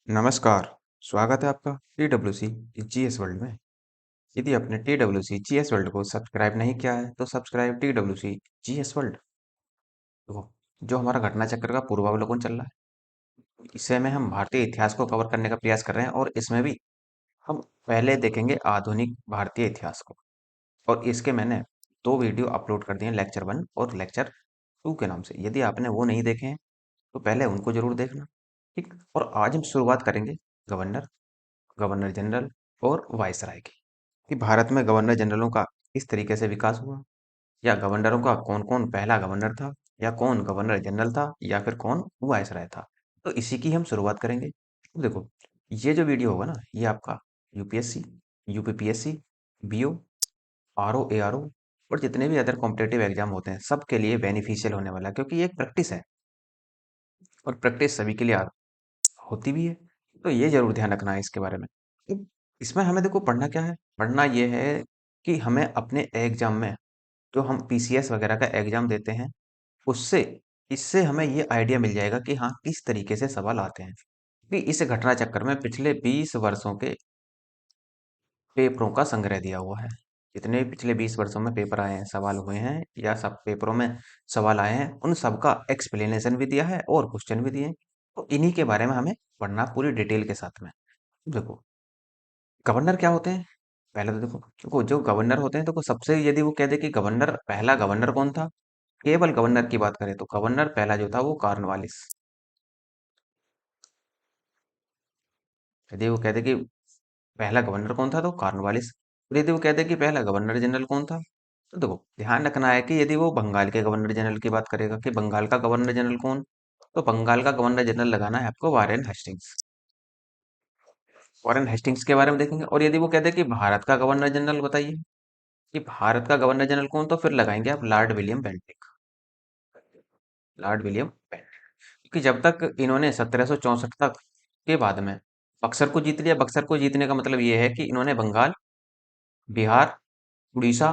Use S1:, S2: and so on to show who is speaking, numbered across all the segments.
S1: नमस्कार, स्वागत है आपका TWC जीएस वर्ल्ड में। यदि आपने TWC जीएस वर्ल्ड को सब्सक्राइब नहीं किया है तो सब्सक्राइब TWC जीएस वर्ल्ड। देखो, जो हमारा घटना चक्र का पूर्वावलोकन चल रहा है, इसे में हम भारतीय इतिहास को कवर करने का प्रयास कर रहे हैं और इसमें भी हम पहले देखेंगे आधुनिक भारतीय इतिहास को। और इसके मैंने दो वीडियो अपलोड कर दिए हैं, लेक्चर 1 और लेक्चर 2 के नाम से। यदि आपने वो नहीं देखे हैं तो पहले उनको जरूर देखना। ठीक, और आज हम शुरुआत करेंगे गवर्नर, गवर्नर जनरल और वायसराय की, कि भारत में गवर्नर जनरलों का किस तरीके से विकास हुआ, या गवर्नरों का कौन कौन पहला गवर्नर था, या कौन गवर्नर जनरल था, या फिर कौन वायसराय था। तो इसी की हम शुरुआत करेंगे। तो देखो, ये जो वीडियो होगा ना, ये आपका UPSC, UPPSC, BO, RO, ARO और जितने भी अदर कॉम्पिटेटिव एग्जाम होते हैं सबके लिए बेनिफिशियल होने वाला है, क्योंकि ये एक प्रैक्टिस है और प्रैक्टिस सभी के लिए होती भी है। तो ये जरूर ध्यान रखना है इसके बारे में। अब इसमें हमें देखो पढ़ना क्या है, पढ़ना ये है कि हमें अपने एग्जाम में, जो हम पीसीएस वगैरह का एग्जाम देते हैं, उससे इससे हमें ये आइडिया मिल जाएगा कि हाँ किस तरीके से सवाल आते हैं। कि इस घटना चक्कर में पिछले 20 वर्षों के पेपरों का संग्रह दिया हुआ है। जितने भी पिछले 20 वर्षों में पेपर आए हैं, सवाल हुए हैं, या सब पेपरों में सवाल आए हैं, उन सब का एक्सप्लेनेशन भी दिया है और क्वेश्चन भी दिए हैं। तो इन्हीं के बारे में हमें पढ़ना पूरी डिटेल के साथ में। देखो, गवर्नर क्या होते हैं? पहले तो देखो जो गवर्नर होते हैं, तो सबसे यदि वो कह दे कि गवर्नर, पहला गवर्नर कौन था, केवल गवर्नर की बात करें तो गवर्नर पहला जो था वो कॉर्नवालिस। यदि वो कह दे कि पहला गवर्नर कौन था तो कॉर्नवालिस। और यदि वो कह दे कि पहला गवर्नर जनरल कौन था, तो देखो ध्यान रखना है कि यदि वो बंगाल के गवर्नर जनरल की बात करेगा कि बंगाल का गवर्नर जनरल कौन, तो बंगाल का गवर्नर जनरल लगाना है आपको वारेन हेस्टिंग्स। वारेन हेस्टिंग्स के बारे में देखेंगे। और यदि वो कहते हैं कि भारत का गवर्नर जनरल बताइए कि भारत का गवर्नर जनरल कौन, तो फिर लगाएंगे आप Lord William Bentinck. Lord William Bentinck, कि जब तक इन्होंने 1764 तक के बाद में बक्सर को जीत लिया। बक्सर को जीतने का मतलब ये है कि इन्होंने बंगाल, बिहार, उड़ीसा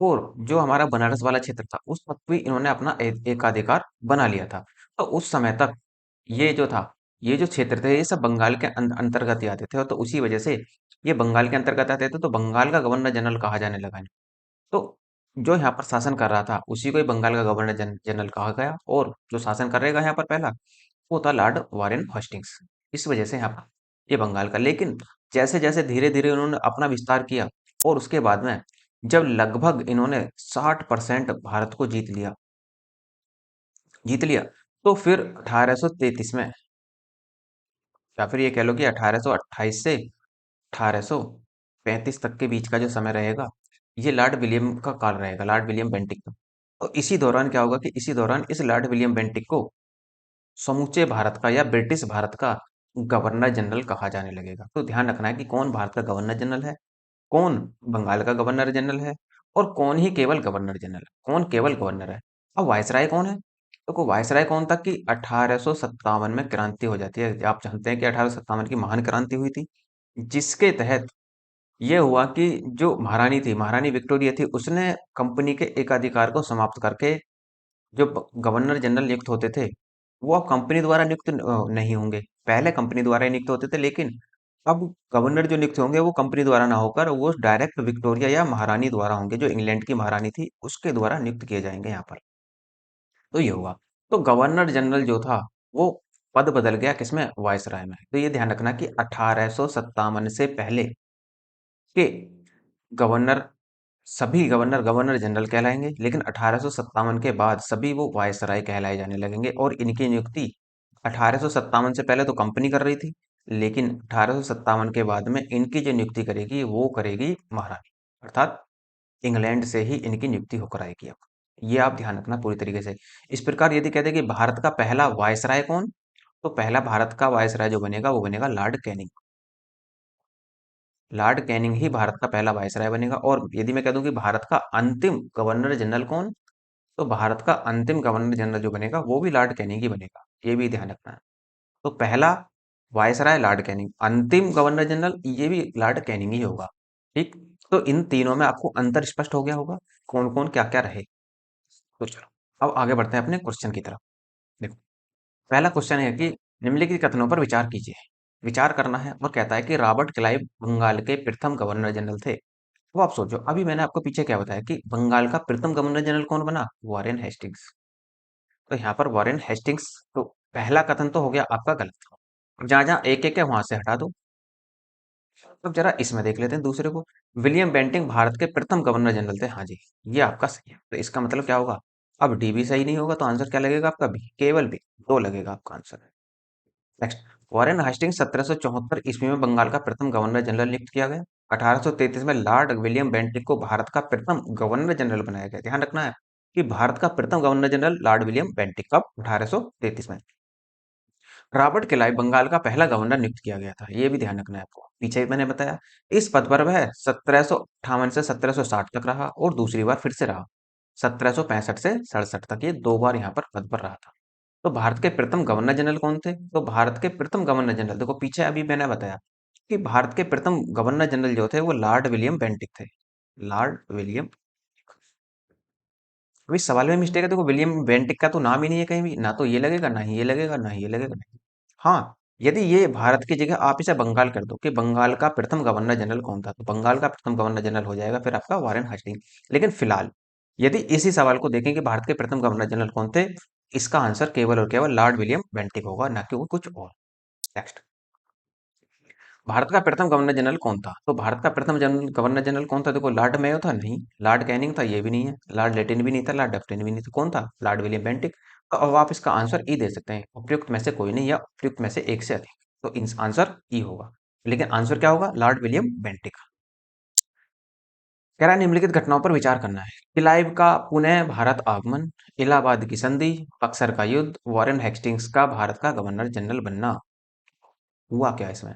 S1: और जो हमारा बनारस वाला क्षेत्र था उस तक भी इन्होंने अपना एकाधिकार बना लिया था। तो उस समय तक ये जो था, ये जो क्षेत्र थे, ये सब बंगाल के अंतर्गत ही आते थे। तो उसी वजह से ये बंगाल के अंतर्गत आते थे, तो बंगाल का गवर्नर जनरल कहा जाने लगा। तो जो यहाँ पर शासन कर रहा था उसी को ही बंगाल का गवर्नर जनरल कहा गया। और जो शासन करेगा यहाँ पर पहला, वो था लॉर्ड वारेन हेस्टिंग्स। इस वजह से यहाँ पर ये बंगाल का। लेकिन जैसे जैसे धीरे धीरे उन्होंने अपना विस्तार किया और उसके बाद में जब लगभग इन्होंने 60% भारत को जीत लिया, तो फिर 1833 में, या फिर ये कह लो कि 1828 से 1835 तक के बीच का जो समय रहेगा, ये लॉर्ड विलियम का काल रहेगा, लॉर्ड विलियम बेंटिक का। तो इसी दौरान क्या होगा कि इसी दौरान इस लॉर्ड विलियम बेंटिक को समूचे भारत का या ब्रिटिश भारत का गवर्नर जनरल कहा जाने लगेगा। तो ध्यान रखना है कि कौन भारत का गवर्नर जनरल है, कौन बंगाल का गवर्नर जनरल है, और कौन ही केवल गवर्नर जनरल है, कौन केवल गवर्नर है। अब वायसराय कौन है? तो वायसराय कौन था कि 1857 में क्रांति हो जाती है। आप जानते हैं कि 1857 की महान क्रांति हुई थी, जिसके तहत ये हुआ कि जो महारानी थी, महारानी विक्टोरिया थी, उसने कंपनी के एकाधिकार को समाप्त करके जो गवर्नर जनरल नियुक्त होते थे, वो अब कंपनी द्वारा नियुक्त नहीं होंगे। पहले कंपनी द्वारा ही नियुक्त होते थे, लेकिन अब गवर्नर जो नियुक्त होंगे वो कंपनी द्वारा ना होकर वो डायरेक्ट विक्टोरिया या महारानी द्वारा होंगे, जो इंग्लैंड की महारानी थी उसके द्वारा नियुक्त किए जाएंगे यहाँ पर। तो ये हुआ। तो गवर्नर जनरल जो था वो पद बदल गया किसमें? वायसराय में। तो ये ध्यान रखना कि 1857 से पहले के गवर्नर, सभी गवर्नर गवर्नर जनरल कहलाएंगे, लेकिन 1857 के बाद सभी वो वायसराय कहलाए जाने लगेंगे। और इनकी नियुक्ति 1857 से पहले तो कंपनी कर रही थी, लेकिन 1857 के बाद में इनकी जो नियुक्ति करेगी वो करेगी महारानी, अर्थात इंग्लैंड से ही इनकी नियुक्ति होकर आएगी। अब ये आप ध्यान रखना पूरी तरीके से। इस प्रकार यदि कहते हैं कि भारत का पहला वायसराय कौन, तो पहला भारत का वायसराय जो बनेगा वो बनेगा लॉर्ड कैनिंग। लॉर्ड कैनिंग ही भारत का पहला वायसराय बनेगा। और यदि मैं कह दूं कि भारत का अंतिम गवर्नर जनरल कौन, तो भारत का अंतिम गवर्नर जनरल जो बनेगा वो भी लॉर्ड कैनिंग ही बनेगा। ये भी ध्यान रखना है। तो पहला वायसराय लॉर्ड कैनिंग, अंतिम गवर्नर जनरल ये भी लॉर्ड कैनिंग ही होगा। ठीक, तो इन तीनों में आपको अंतर स्पष्ट हो गया होगा, कौन कौन क्या क्या रहे। तो चलो अब आगे बढ़ते हैं अपने क्वेश्चन की तरफ। देखो, पहला क्वेश्चन है कि निम्नलिखित कथनों पर विचार कीजिए। विचार करना है और कहता है कि रॉबर्ट क्लाइव बंगाल के प्रथम गवर्नर जनरल थे। अब आप सोचो, अभी मैंने आपको पीछे क्या बताया कि बंगाल का प्रथम गवर्नर जनरल कौन बना? Warren Hastings. तो यहाँ पर वॉरेन हेस्टिंग्स, तो पहला कथन तो हो गया आपका गलत। जहां जहां एक एक है वहां से हटा दो। तो जरा इसमें देख लेते हैं दूसरे को। विलियम बेंटिंग भारत के प्रथम गवर्नर जनरल थे। हाँ जी, ये आपका सही है। तो इसका मतलब क्या होगा? अब डी भी सही नहीं होगा तो आंसर क्या लगेगा आपका? बी, केवल बी। दो लगेगा आपका आंसर। नेक्स्ट, वॉरेन हेस्टिंग्स 1774 ईस्वी में बंगाल का प्रथम गवर्नर जनरल नियुक्त किया गया। 1833 में लॉर्ड विलियम बेंटिक को भारत का प्रथम गवर्नर जनरल बनाया गया। ध्यान रखना है कि भारत का प्रथम governor general Lord William Bentinck, कब? 1833 में। रॉबर्ट क्लाइव बंगाल का पहला गवर्नर नियुक्त किया गया था। ये भी ध्यान रखना है आपको, पीछे भी मैंने बताया। इस पद पर वह 1758 से 1760 तक रहा और दूसरी बार फिर से रहा 1765 से 67 तक। ये दो बार यहाँ पर पद पर रहा था। तो भारत के प्रथम गवर्नर जनरल कौन थे? तो भारत के प्रथम गवर्नर जनरल, देखो पीछे अभी मैंने बताया कि भारत के प्रथम गवर्नर जनरल जो थे वो लॉर्ड विलियम बेंटिक थे। Lord William. अभी सवाल में मिस्टेक है, देखो विलियम बेंटिक का तो नाम ही नहीं है कहीं भी, ना तो ये लगेगा, ना ही ये लगेगा, ना ही ये लगेगा। हाँ, यदि ये भारत की जगह आप इसे बंगाल कर दो कि बंगाल का प्रथम गवर्नर जनरल कौन था, तो बंगाल का प्रथम गवर्नर जनरल हो जाएगा फिर आपका वॉरेन हास्टिंग। लेकिन फिलहाल यदि इसी सवाल को देखें कि भारत के प्रथम गवर्नर जनरल कौन थे, इसका आंसर केवल और केवल लॉर्ड विलियम बेंटिक होगा, ना कि वो कुछ और। नेक्स्ट, भारत का प्रथम गवर्नर जनरल कौन था? तो भारत का प्रथम गवर्नर जनरल कौन था? देखो, लॉर्ड मेयो था? नहीं। लॉर्ड कैनिंग था? ये भी नहीं है। लॉर्ड लेटिन भी नहीं था। लॉर्ड डफरिन भी नहीं था। कौन था? Lord William Bentinck. तो अब आप इसका आंसर ई दे सकते हैं, उपयुक्त में से कोई नहीं या उपयुक्त में से एक से अधिक। तो आंसर ई होगा। लेकिन आंसर क्या होगा? Lord William Bentinck. कह रहा है निम्नलिखित घटनाओं पर विचार करना है। क्लाइव का पुनः भारत आगमन, इलाहाबाद की संधि, बक्सर का युद्ध, वॉरेन हेस्टिंग्स का भारत का गवर्नर जनरल बनना। हुआ क्या इसमें?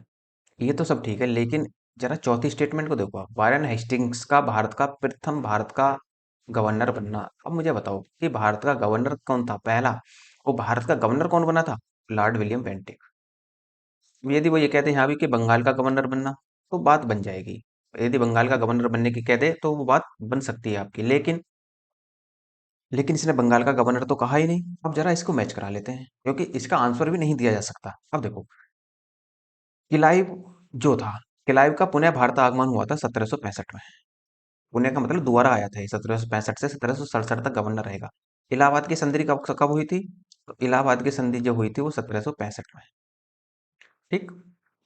S1: ये तो सब ठीक है, लेकिन जरा चौथी स्टेटमेंट को देखो आप। वारेन हेस्टिंग्स का भारत का प्रथम भारत का गवर्नर बनना। अब मुझे बताओ कि भारत का गवर्नर कौन था पहला? वो भारत का गवर्नर कौन बना था? Lord William Bentinck. यदि वो ये कहते हैं यहाँ भी कि बंगाल का गवर्नर बनना, तो बात बन जाएगी। यदि बंगाल का गवर्नर बनने की कह दे तो वो बात बन सकती है आपकी, लेकिन इसने बंगाल का गवर्नर तो कहा ही नहीं। अब जरा इसको मैच करा लेते हैं, क्योंकि इसका आंसर भी नहीं दिया जा सकता। अब देखो, क्लाइव जो था, क्लाइव का पुनः भारत आगमन हुआ था 1765 में। पुणे का मतलब दोबारा आया था। 1765 से 1767 तक गवर्नर रहेगा। इलाहाबाद की संधि कब कब हुई थी? तो इलाहाबाद की संधि जो हुई थी वो 1765 में। ठीक।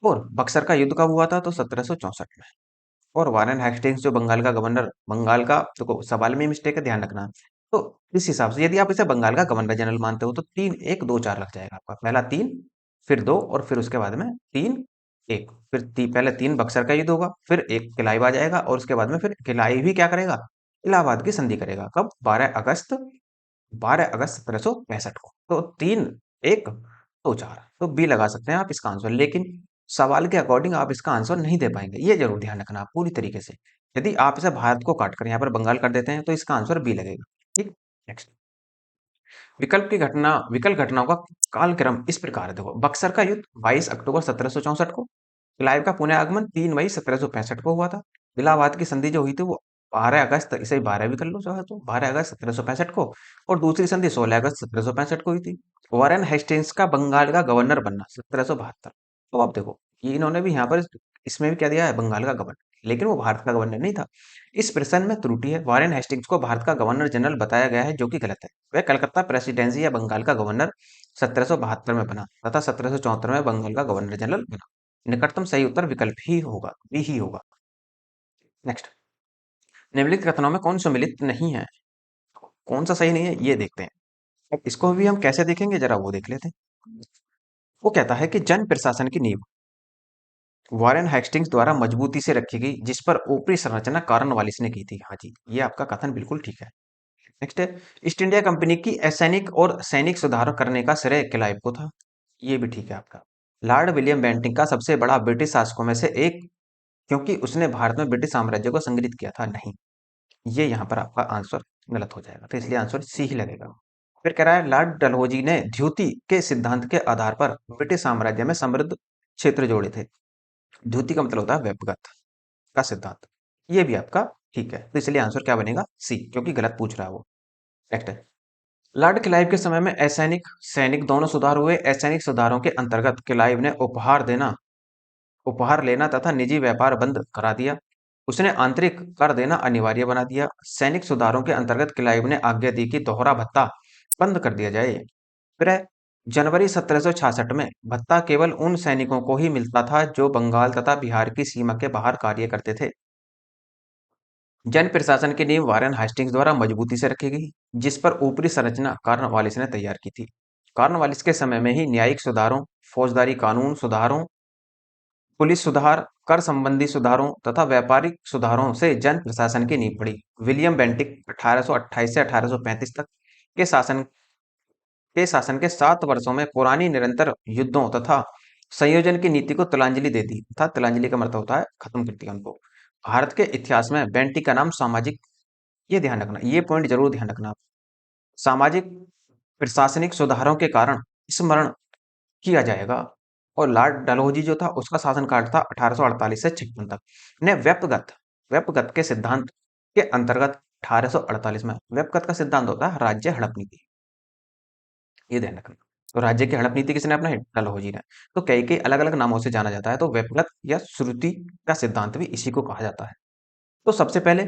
S1: और बक्सर का युद्ध कब हुआ था? तो 1764 में। और वारेन हेस्टिंग्स जो बंगाल का गवर्नर, बंगाल का, देखो सवाल में मिस्टेक है, ध्यान रखना। तो इस हिसाब से यदि आप इसे बंगाल का गवर्नर जनरल मानते हो तो 3 1 2 4 लग जाएगा आपका। पहला 3, फिर 2 और फिर उसके बाद में 3 1। फिर पहले 3 बक्सर का युद्ध होगा, फिर एक किलाइव आ जाएगा और उसके बाद में फिर किलाइव ही क्या करेगा? इलाहाबाद की संधि करेगा। कब? 12 अगस्त 1765 को। तो 3 1 2 4, तो बी लगा सकते हैं आप इसका आंसर। लेकिन सवाल के अकॉर्डिंग आप इसका आंसर नहीं दे पाएंगे, ये जरूर ध्यान रखना आप पूरी तरीके से। यदि आप इसे भारत को काटकर यहाँ पर बंगाल कर देते हैं तो इसका आंसर बी लगेगा। ठीक। नेक्स्ट, विकल्प घटनाओं का कालक्रम इस प्रकार है। देखो, बक्सर का युद्ध 22 अक्टूबर 1764 को, क्लाइव का पुनः आगमन 3 मई 1765 को हुआ था। इलाहाबाद की संधि जो हुई थी वो 12 अगस्त, इसे 12 भी कर लो चाहे तो, 12 अगस्त 1765 को। और दूसरी संधि 16 अगस्त 1765 को हुई थी। वॉरेन हेस्टिंग्स का बंगाल का गवर्नर बनना 1772। तो अब देखो, ये इन्होंने भी यहाँ पर इसमें भी क्या दिया है? बंगाल का गवर्नर। लेकिन वो भारत का गवर्नर नहीं था। इस प्रश्न में त्रुटि है। वॉरेन हेस्टिंग्स को भारत का गवर्नर जनरल बताया गया है, जो कि गलत है। वह कलकत्ता प्रेसिडेंसी या बंगाल का गवर्नर 1772 में बना तथा 1774 में बंगाल का गवर्नर जनरल बना। निकटतम सही उत्तर विकल्प ही होगा, बी ही होगा। नेक्स्ट, निम्नलिखित कथनों में कौन सम्मिलित नहीं है? कौन सा सही नहीं है ये देखते हैं। अब इसको भी हम कैसे देखेंगे, जरा वो देख लेते हैं। वो कहता है कि जन प्रशासन की नींव वॉरेन हेस्टिंग्स द्वारा मजबूती से रखी गई, जिस पर ऊपरी संरचना कॉर्नवालिस ने की थी। हाँ जी, ये आपका कथन बिल्कुल ठीक है। नेक्स्ट है, ईस्ट इंडिया कंपनी की असैनिक और सैनिक सुधार करने का श्रेय क्लाइव को था। ये भी ठीक है आपका। लॉर्ड विलियम बेंटिंग का सबसे बड़ा ब्रिटिश शासकों में से एक, क्योंकि उसने भारत में ब्रिटिश साम्राज्य को संगठित किया था। नहीं, ये यहाँ पर आपका आंसर गलत हो जाएगा, तो इसलिए आंसर सी ही लगेगा। फिर कह रहा है लॉर्ड डलहौजी ने द्युति के सिद्धांत के आधार पर ब्रिटिश साम्राज्य में समृद्ध क्षेत्र जोड़े थे। द्युति का मतलब होता है व्यक्तिगत का सिद्धांत। ये भी आपका ठीक है, तो इसलिए आंसर क्या बनेगा? सी, क्योंकि गलत पूछ रहा है वो। नेक्स्ट है, लॉर्ड क्लाइव के समय में असैनिक सैनिक दोनों सुधार हुए। असैनिक सुधारों के अंतर्गत क्लाइव ने उपहार देना उपहार लेना तथा निजी व्यापार बंद करा दिया। उसने आंतरिक कर देना अनिवार्य बना दिया। सैनिक सुधारों के अंतर्गत क्लाइव ने आज्ञा दी कि दोहरा भत्ता बंद कर दिया जाए। फिर जनवरी 1766 में भत्ता केवल उन सैनिकों को ही मिलता था जो बंगाल तथा बिहार की सीमा के बाहर कार्य करते थे। जन प्रशासन की नींव वारेन हेस्टिंग्स द्वारा मजबूती से रखी गई, जिस पर ऊपरी संरचना कॉर्नवालिस ने तैयार की थी। कॉर्नवालिस के समय में ही न्यायिक सुधारों, फौजदारी कानून सुधारों, पुलिस सुधार, कर संबंधी सुधारों तथा व्यापारिक सुधारों से जन प्रशासन की नींव पड़ी। विलियम बेंटिक 1828 से 1835 तक के शासन के 7 वर्षों में पुरानी निरंतर युद्धों तथा संयोजन की नीति को तिलांजलि दे दी तथा तिलांजलि का मतलब होता है खत्म कर दिया उनको। भारत के इतिहास में बेंटिक का नाम सामाजिक, ये ध्यान रखना, ये पॉइंट जरूर ध्यान रखना, सामाजिक प्रशासनिक सुधारों के कारण स्मरण किया जाएगा। और लॉर्ड डलहौजी जो था उसका शासनकाल था 1848 से 56 तक। ने व्यपगत के सिद्धांत के अंतर्गत 1848 में व्यपगत का सिद्धांत होता है राज्य हड़प नीति, ये ध्यान रखना। तो राज्य की हड़प नीति किसने अपनाई? डलहौजी ने। तो कई अलग अलग नामों से जाना जाता है, तो व्यपगत या श्रुति का सिद्धांत भी इसी को कहा जाता है। तो सबसे पहले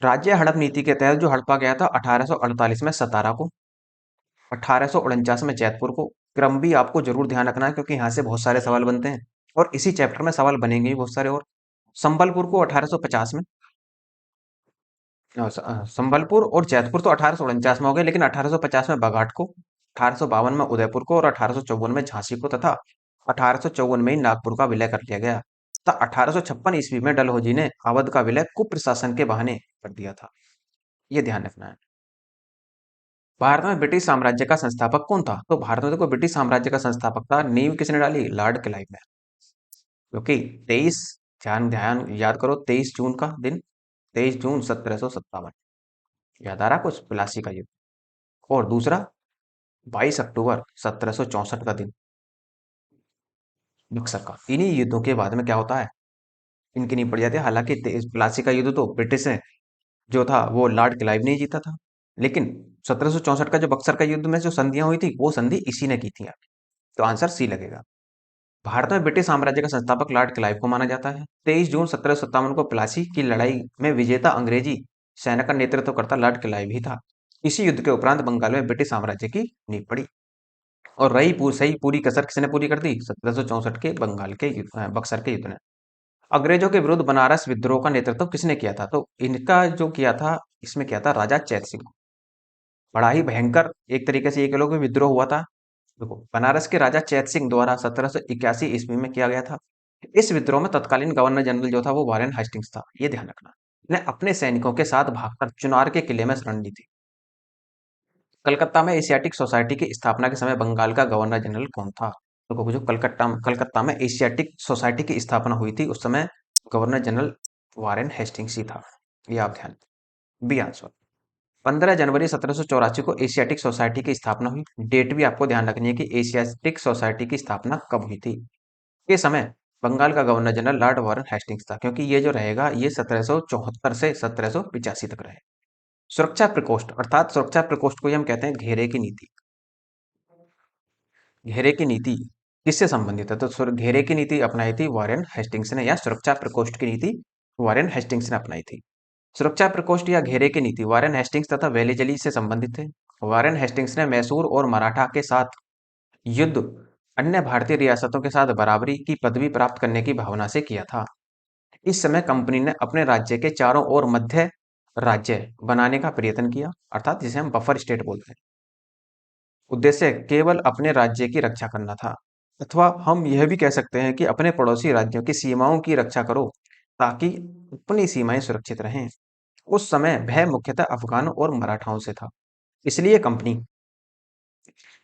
S1: राज्य हड़प नीति के तहत जो हड़पा गया था 1848 में सतारा को, 1849 में जैतपुर को। क्रम भी आपको जरूर ध्यान रखना है क्योंकि यहाँ से बहुत सारे सवाल बनते हैं और इसी चैप्टर में सवाल बनेंगे भी बहुत सारे। और संबलपुर को 1850 में, संबलपुर और जैतपुर तो 1849 में हो गए, लेकिन 1850 में बाघाट को, 1852 में उदयपुर को और 1854 में झांसी को तथा 1854 में ही नागपुर का विलय कर लिया गया तथा 1856 ईस्वी में डलहौजी ने अवध का विलय कुप्रशासन के बहाने कर दिया था। ये ध्यान रखना है। भारत में ब्रिटिश साम्राज्य का संस्थापक कौन था? तो भारत में देखो ब्रिटिश साम्राज्य का संस्थापक था, नींव किसने डाली? लॉर्ड क्लाइव ने। क्योंकि 23, ध्यान ध्यान याद करो, 23 जून का दिन, 23 जून 1757, याद आ रहा कुछ? प्लासी का युद्ध। और दूसरा 22 अक्टूबर 1764 का दिन, बक्सर का। इन्हीं युद्धों के बाद में क्या होता है, इनकी नींव पड़ जाती है। हालांकि प्लासी का युद्ध तो ब्रिटिश है जो था वो लॉर्ड क्लाइव ने ही जीता था, लेकिन 1764 का जो बक्सर का युद्ध में जो संधियां हुई थी वो संधि इसी ने की थी। तो आंसर सी लगेगा। भारत में ब्रिटिश साम्राज्य का संस्थापक लॉर्ड क्लाइव को माना जाता है। 23 जून 1757 को प्लासी की लड़ाई में विजेता अंग्रेजी सेना का नेतृत्व करता लॉर्ड क्लाइव ही था। इसी युद्ध के उपरांत बंगाल में ब्रिटिश साम्राज्य की नींव पड़ी। और रही सही पूरी कसर किसने पूरी कर दी? 1764 के बंगाल के युद्ध, बक्सर के युद्ध ने। अंग्रेजों के विरुद्ध बनारस विद्रोह का नेतृत्व किसने किया था? तो इनका जो किया था, इसमें किया था राजा चैत सिंह। बड़ा ही भयंकर एक तरीके से ये कह लो कि विद्रोह हुआ था। देखो बनारस के राजा चैत सिंह द्वारा 1781 ईस्वी में किया गया था। इस विद्रोह में तत्कालीन गवर्नर जनरल जो था वो वारेन हेस्टिंग्स था, ये ध्यान रखना। ने अपने सैनिकों के साथ भागकर चुनार के किले में शरण ली थी। कलकत्ता में एशियाटिक सोसाइटी की स्थापना के समय बंगाल का गवर्नर जनरल कौन था? तो जो कलकत्ता में एशियाटिक सोसाइटी की स्थापना हुई थी उस समय गवर्नर जनरल वारेन हेस्टिंग्स ही था, ये आप ध्यान। B answer. 15 जनवरी 1784 को एशियाटिक सोसाइटी की स्थापना हुई। डेट भी आपको ध्यान रखनी है कि एशियाटिक सोसाइटी की स्थापना कब हुई थी। ये समय बंगाल का governor general Lord Warren Hastings था, क्योंकि ये जो रहेगा ये 1774 से 1785 तक रहे। सुरक्षा प्रकोष्ठ अर्थात सुरक्षा प्रकोष्ठ को ही हम कहते हैं घेरे की नीति। घेरे की नीति किससे संबंधित है? तो घेरे की नीति अपनाई थी वारेन हेस्टिंग्स ने, या सुरक्षा प्रकोष्ठ की नीति वारेन हेस्टिंग्स ने अपनाई थी। सुरक्षा प्रकोष्ठ या घेरे की नीति वारेन हेस्टिंग्स तथा वेलीजली से संबंधित थे। वारेन हेस्टिंग्स ने मैसूर और मराठा के साथ युद्ध अन्य भारतीय रियासतों के साथ बराबरी की पदवी प्राप्त करने की भावना से किया था। इस समय कंपनी ने अपने राज्य के चारों ओर मध्य राज्य बनाने का प्रयत्न किया, अर्थात जिसे हम बफर स्टेट बोलते हैं। उद्देश्य केवल अपने राज्य की रक्षा करना था, अथवा हम यह भी कह सकते हैं कि अपने पड़ोसी राज्यों की सीमाओं की रक्षा करो ताकि अपनी सीमाएं सुरक्षित रहें। उस समय भय मुख्यतः अफगानों और मराठाओं से था। इसलिए कंपनी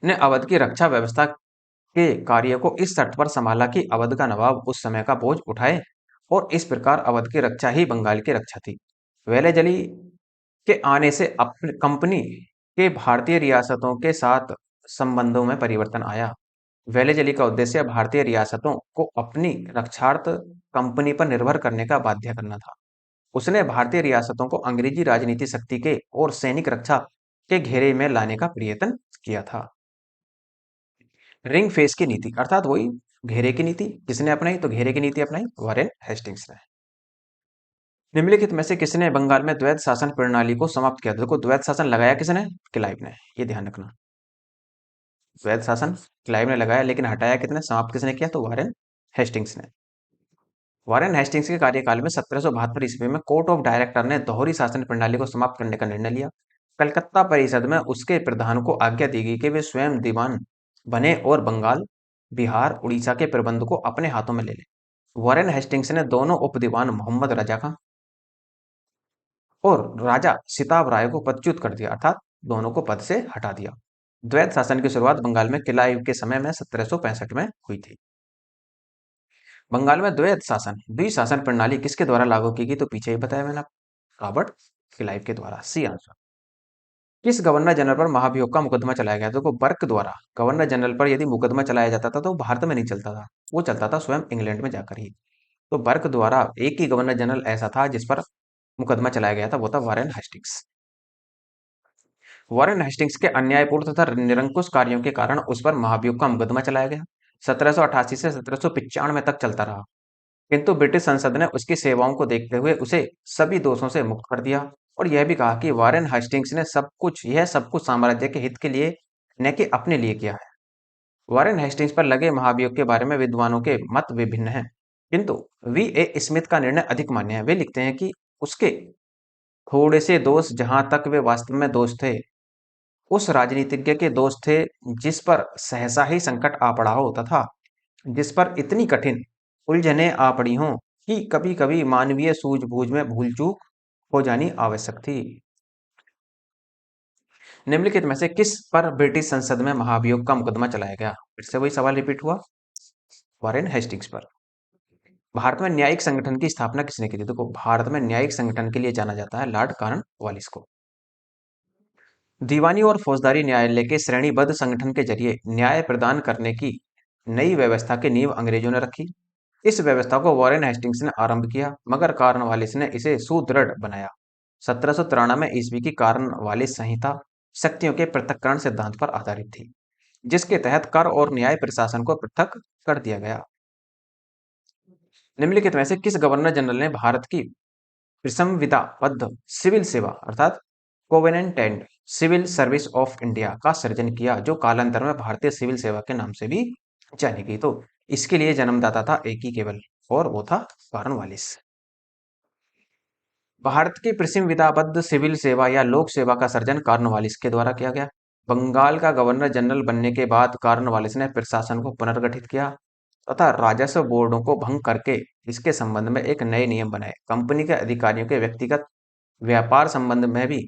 S1: ने अवध की रक्षा व्यवस्था के कार्य को इस शर्त पर संभाला कि अवध का नवाब उस समय का बोझ उठाए, और इस प्रकार अवध की रक्षा ही बंगाल की रक्षा थी। वेलेजली के आने से अपने कंपनी के भारतीय रियासतों के साथ संबंधों में परिवर्तन आया। वेलेजली का उद्देश्य भारतीय रियासतों को अपनी रक्षार्थ कंपनी पर निर्भर करने का बाध्य करना था। उसने भारतीय रियासतों को अंग्रेजी राजनीति शक्ति के और सैनिक रक्षा के घेरे में लाने का प्रयत्न किया था। रिंग फेस की नीति अर्थात वही घेरे की नीति किसने अपनाई? तो घेरे की नीति अपनाई वॉरेन हेस्टिंग्स ने। निम्नलिखित में से किसने बंगाल में द्वैध शासन प्रणाली को समाप्त किया? देखो द्वैध शासन लगाया किसने? क्लाइव ने, ये ध्यान रखना। द्वैध शासन क्लाइव ने लगाया, लेकिन हटाया किसने, समाप्त किसने किया? तो वॉरेन हेस्टिंग्स ने। वॉरेन हेस्टिंग्स के कार्यकाल में 1772 ईस्वी में कोर्ट ऑफ डायरेक्टर ने दोहरी शासन प्रणाली को समाप्त करने का निर्णय लिया। कलकत्ता परिषद में उसके प्रधान को आज्ञा दी गई कि वे स्वयं दीवान बने और बंगाल, बिहार, उड़ीसा के प्रबंध को अपने हाथों में ले ले। वॉरेन हेस्टिंग्स ने दोनों उप दीवान मोहम्मद रजा खां और राजा सिताब राय को पदच्युत कर दिया, अर्थात दोनों को पद से हटा दिया। द्वैध शासन की शुरुआत बंगाल में किलाइव के समय में 1765 में हुई थी। बंगाल में द्वैध शासन द्विशासन प्रणाली किसके द्वारा लागू की गई? तो पीछे ही बताया मैंने, रॉबर्ट क्लाइव के द्वारा, सी आंसर। किस गवर्नर जनरल पर महाभियोग का मुकदमा चलाया गया? देखो बर्क द्वारा गवर्नर जनरल पर यदि मुकदमा चलाया जाता था तो भारत में नहीं चलता था, वो चलता था स्वयं इंग्लैंड में जाकर ही। तो बर्क द्वारा एक ही गवर्नर जनरल ऐसा था जिस पर मुकदमा चलाया गया था, वो था वॉरेन हेस्टिंग्स। वॉरेन हेस्टिंग्स के अन्यायपूर्ण तथा निरंकुश कार्यों के कारण उस पर महाभियोग का मुकदमा चलाया गया। 1788 से 1795 तक चलता रहा, किंतु ब्रिटिश संसद ने उसकी सेवाओं को देखते हुए उसे सभी दोषों से मुक्त कर दिया और यह भी कहा कि वॉरेन हेस्टिंग्स ने सब कुछ साम्राज्य के हित के लिए न कि अपने लिए किया है। वॉरेन हेस्टिंग्स पर लगे महाभियोग के बारे में विद्वानों के मत विभिन्न हैं, किंतु वी ए स्मिथ का निर्णय अधिक मान्य है। वे लिखते हैं कि उसके थोड़े से दोष, जहां तक वे वास्तव में दोष थे, उस राजनीतिज्ञ के दोष थे जिस पर सहसा ही संकट आ पड़ा हो तथा जिस पर इतनी कठिन उलझने आ पड़ी हों कि कभी कभी मानवीय सूझबूझ में भूल चूक हो जानी आवश्यक थी। निम्नलिखित में से किस पर ब्रिटिश संसद में महाभियोग का मुकदमा चलाया गया? फिर से वही सवाल रिपीट हुआ, वॉरेन हेस्टिंग्स पर। भारत में न्यायिक संगठन की स्थापना किसने की थी? देखो भारत में न्यायिक संगठन के लिए जाना जाता है लॉर्ड कॉर्नवालिस को। दीवानी और फौजदारी न्यायालय के श्रेणीबद्ध संगठन के जरिए न्याय प्रदान करने की नई व्यवस्था की नींव अंग्रेजों ने रखी। इस व्यवस्था को वॉरेन हेस्टिंग्स ने आरंभ किया, मगर कॉर्नवालिस ने इसे सुदृढ़ बनाया। 1793 ईस्वी की कॉर्नवालिस संहिता शक्तियों के पृथक्करण सिद्धांत पर आधारित थी, जिसके तहत कर और न्याय प्रशासन को पृथक कर दिया गया। निम्नलिखित में से किस गवर्नर जनरल ने भारत की विसंविधाबद्ध सिविल सेवा अर्थात covenant and civil service of India का सृजन किया, जो कालांतर में भारतीय सिविल सेवा के नाम से भी जानी गई? तो इसके लिए जन्मदाता था एक ही केवल, और वो था कॉर्नवालिस। भारत की विसंविधाबद्ध सिविल सेवा या लोक सेवा का सृजन कॉर्नवालिस के द्वारा किया गया। बंगाल का गवर्नर जनरल बनने के बाद कॉर्नवालिस ने प्रशासन को पुनर्गठित किया तथा राजस्व बोर्डों को भंग करके इसके संबंध में एक नए नियम बनाए। कंपनी के अधिकारियों के व्यक्तिगत व्यापार संबंध में भी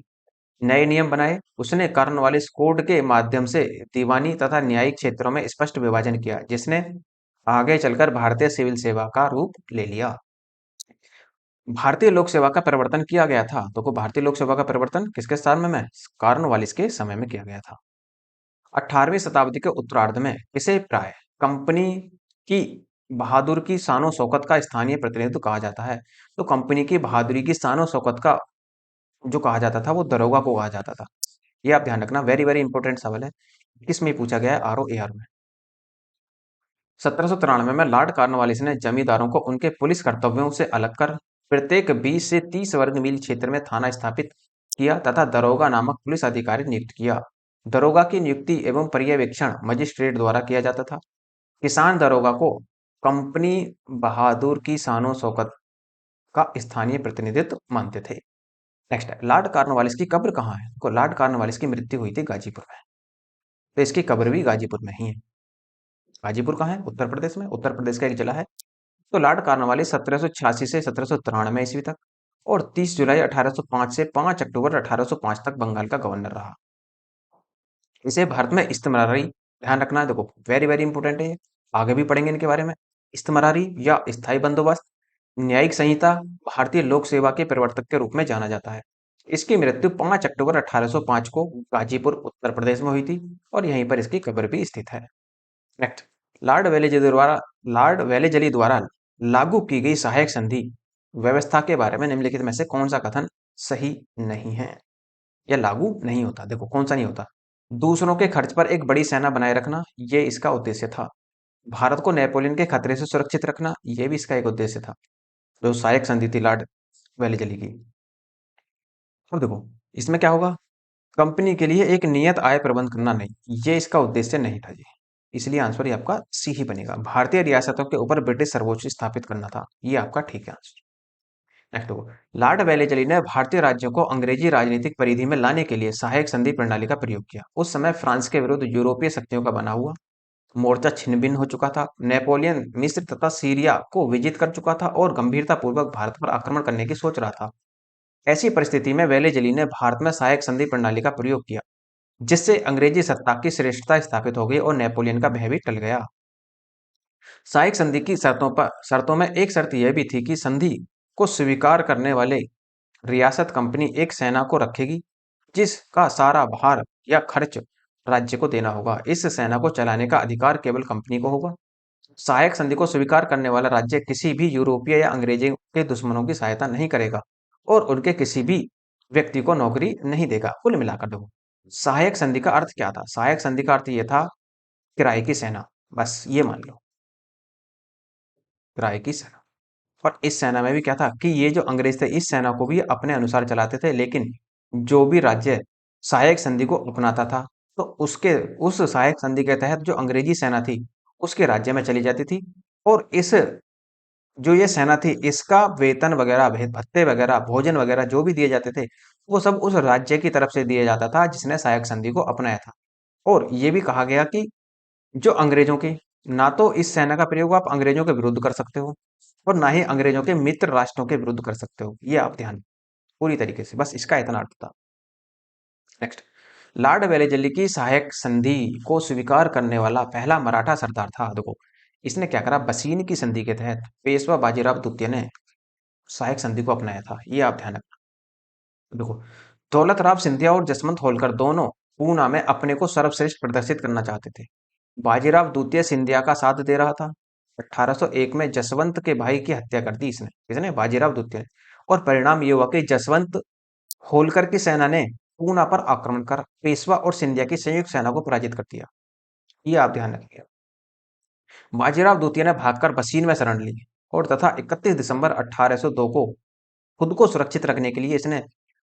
S1: नए नियम बनाए। उसने कॉर्नवालिस कोड के माध्यम से दीवानी तथा न्यायिक क्षेत्रों में स्पष्ट विभाजन किया, जिसने आगे चलकर भारतीय सिविल सेवा का रूप ले लिया। भारतीय लोक सेवा का परिवर्तन किया गया था, तो को भारतीय लोक सेवा का परिवर्तन किसके समय में? कॉर्नवालिस के समय में किया गया था। 18वीं शताब्दी के उत्तरार्ध में इसे प्राय कंपनी की बहादुर की शानो शौकत का स्थानीय प्रतिनिधित्व कहा जाता है। तो कंपनी की बहादुरी की शानो शौकत का जो कहा जाता था वो दरोगा को कहा जाता था। ये आप ध्यान रखना, वेरी वेरी इंपॉर्टेंट सवाल है, किसमें पूछा गया है? ROAR में। 1793 में लॉर्ड कॉर्नवालिस ने जमींदारों को उनके पुलिस कर्तव्यों से अलग कर प्रत्येक 20 से 30 वर्ग मील क्षेत्र में थाना स्थापित किया तथा दरोगा नामक पुलिस अधिकारी नियुक्त किया। दरोगा की नियुक्ति एवं पर्यवेक्षण मजिस्ट्रेट द्वारा किया जाता था। किसान दरोगा को कंपनी बहादुर की शानो शौकत का स्थानीय प्रतिनिधित्व मानते थे। नेक्स्ट है, लॉर्ड कॉर्नवालिस की कब्र कहाँ है? को लॉर्ड कॉर्नवालिस की मृत्यु हुई थी गाजीपुर में, तो इसकी कब्र भी गाजीपुर में ही है। गाजीपुर कहाँ है? उत्तर प्रदेश में, उत्तर प्रदेश का एक जिला है। तो लॉर्ड कॉर्नवालिस 1786 से 1793 ईस्वी तक और 30 जुलाई 1805 से 5 अक्टूबर 1805 तक बंगाल का गवर्नर रहा। इसे भारत में इस्तेमारी, ध्यान रखना है, देखो वेरी वेरी इंपॉर्टेंट है ये, आगे भी पढ़ेंगे इनके बारे में। इस्तेमारी या स्थायी बंदोबस्त न्यायिक संहिता भारतीय लोक सेवा के प्रवर्तक के रूप में जाना जाता है। इसकी मृत्यु 5 अक्टूबर 1805 को गाजीपुर उत्तर प्रदेश में हुई थी और यहीं पर इसकी कब्र भी स्थित है। नेक्स्ट, लॉर्ड वेलेजली द्वारा लागू की गई सहायक संधि व्यवस्था के बारे में निम्नलिखित में से कौन सा कथन सही नहीं है या लागू नहीं होता? देखो कौन सा नहीं होता? दूसरों के खर्च पर एक बड़ी सेना बनाए रखना, ये इसका उद्देश्य था। भारत को नेपोलियन के खतरे से सुरक्षित रखना, यह भी इसका एक उद्देश्य था। जो सहायक संधि थी लॉर्ड वेलेजली की। अब देखो इसमें क्या होगा, कंपनी के लिए एक नियत आय प्रबंध करना नहीं, ये इसका उद्देश्य नहीं था जी। इसलिए आंसर ये आपका सी ही बनेगा। भारतीय रियासतों के ऊपर ब्रिटिश सर्वोच्च स्थापित करना था, ये आपका ठीक है आंसर। नेक्स्ट देखो, लॉर्ड वेलेजली ने भारतीय राज्यों को अंग्रेजी राजनीतिक परिधि में लाने के लिए सहायक संधि प्रणाली का प्रयोग किया। उस समय फ्रांस के विरुद्ध यूरोपीय शक्तियों का बना हुआ मोर्चा छिन्न भिन्न हो चुका था। नेपोलियन मिस्र तथा सीरिया को विजित कर चुका था और गंभीरतापूर्वक भारत पर आक्रमण करने की सोच रहा था। ऐसी परिस्थिति में वेलेजली ने भारत में सहायक संधि प्रणाली का प्रयोग किया, जिससे अंग्रेजी सत्ता की श्रेष्ठता स्थापित हो गई और नेपोलियन का भय भी टल गया। सहायक संधि की शर्तों में एक शर्त यह भी थी कि संधि को स्वीकार करने वाले रियासत कंपनी एक सेना को रखेगी, जिसका सारा भार या खर्च राज्य को देना होगा। इस सेना को चलाने का अधिकार केवल कंपनी को होगा। सहायक संधि को स्वीकार करने वाला राज्य किसी भी यूरोपीय या अंग्रेजों के दुश्मनों की सहायता नहीं करेगा और उनके किसी भी व्यक्ति को नौकरी नहीं देगा। कुल मिलाकर देखो, सहायक संधि का अर्थ क्या था? सहायक संधि का अर्थ यह था किराए की सेना, बस ये मान लो, किराए की सेना। और इस सेना में भी क्या था कि ये जो अंग्रेज थे इस सेना को भी अपने अनुसार चलाते थे, लेकिन जो भी राज्य सहायक संधि को अपनाता था तो उसके उस सहायक संधि के तहत जो अंग्रेजी सेना थी उसके राज्य में चली जाती थी। और इस जो ये सेना थी इसका वेतन वगैरह, भत्ते वगैरह, भोजन वगैरह जो भी दिए जाते थे वो सब उस राज्य की तरफ से दिया जाता था जिसने सहायक संधि को अपनाया था। और ये भी कहा गया कि जो अंग्रेजों के, ना तो इस सेना का प्रयोग आप अंग्रेजों के विरुद्ध कर सकते हो और ना ही अंग्रेजों के मित्र राष्ट्रों के विरुद्ध कर सकते हो, ये आप ध्यान पूरी तरीके से, बस इसका इतना अर्थ था। नेक्स्ट, लॉर्ड वेलेजली की सहायक संधि को स्वीकार करने वाला पहला मराठा सरदार था। देखो इसने क्या करा, बसीन की संधि के तहत पेशवा बाजीराव द्वितीय ने सहायक संधि को अपनाया था, ये आप ध्यान रखना। देखो दौलत राव सिंधिया और जसवंत होलकर दोनों पूना में अपने को सर्वश्रेष्ठ प्रदर्शित करना चाहते थे। बाजीराव द्वितीय सिंधिया का साथ दे रहा था। 1801 में जसवंत के भाई की हत्या कर दी इसने, किसने? बाजीराव द्वितीय ने। और परिणाम ये हुआ कि जसवंत होलकर की सेना ने पूना पर आक्रमण कर पेशवा और सिंधिया की संयुक्त सेना को पराजित कर दिया, ये आप ध्यान रखिए। बाजीराव द्वितीय ने भागकर बसीन में शरण ली और तथा 31 दिसंबर 1802 को खुद को सुरक्षित रखने के लिए इसने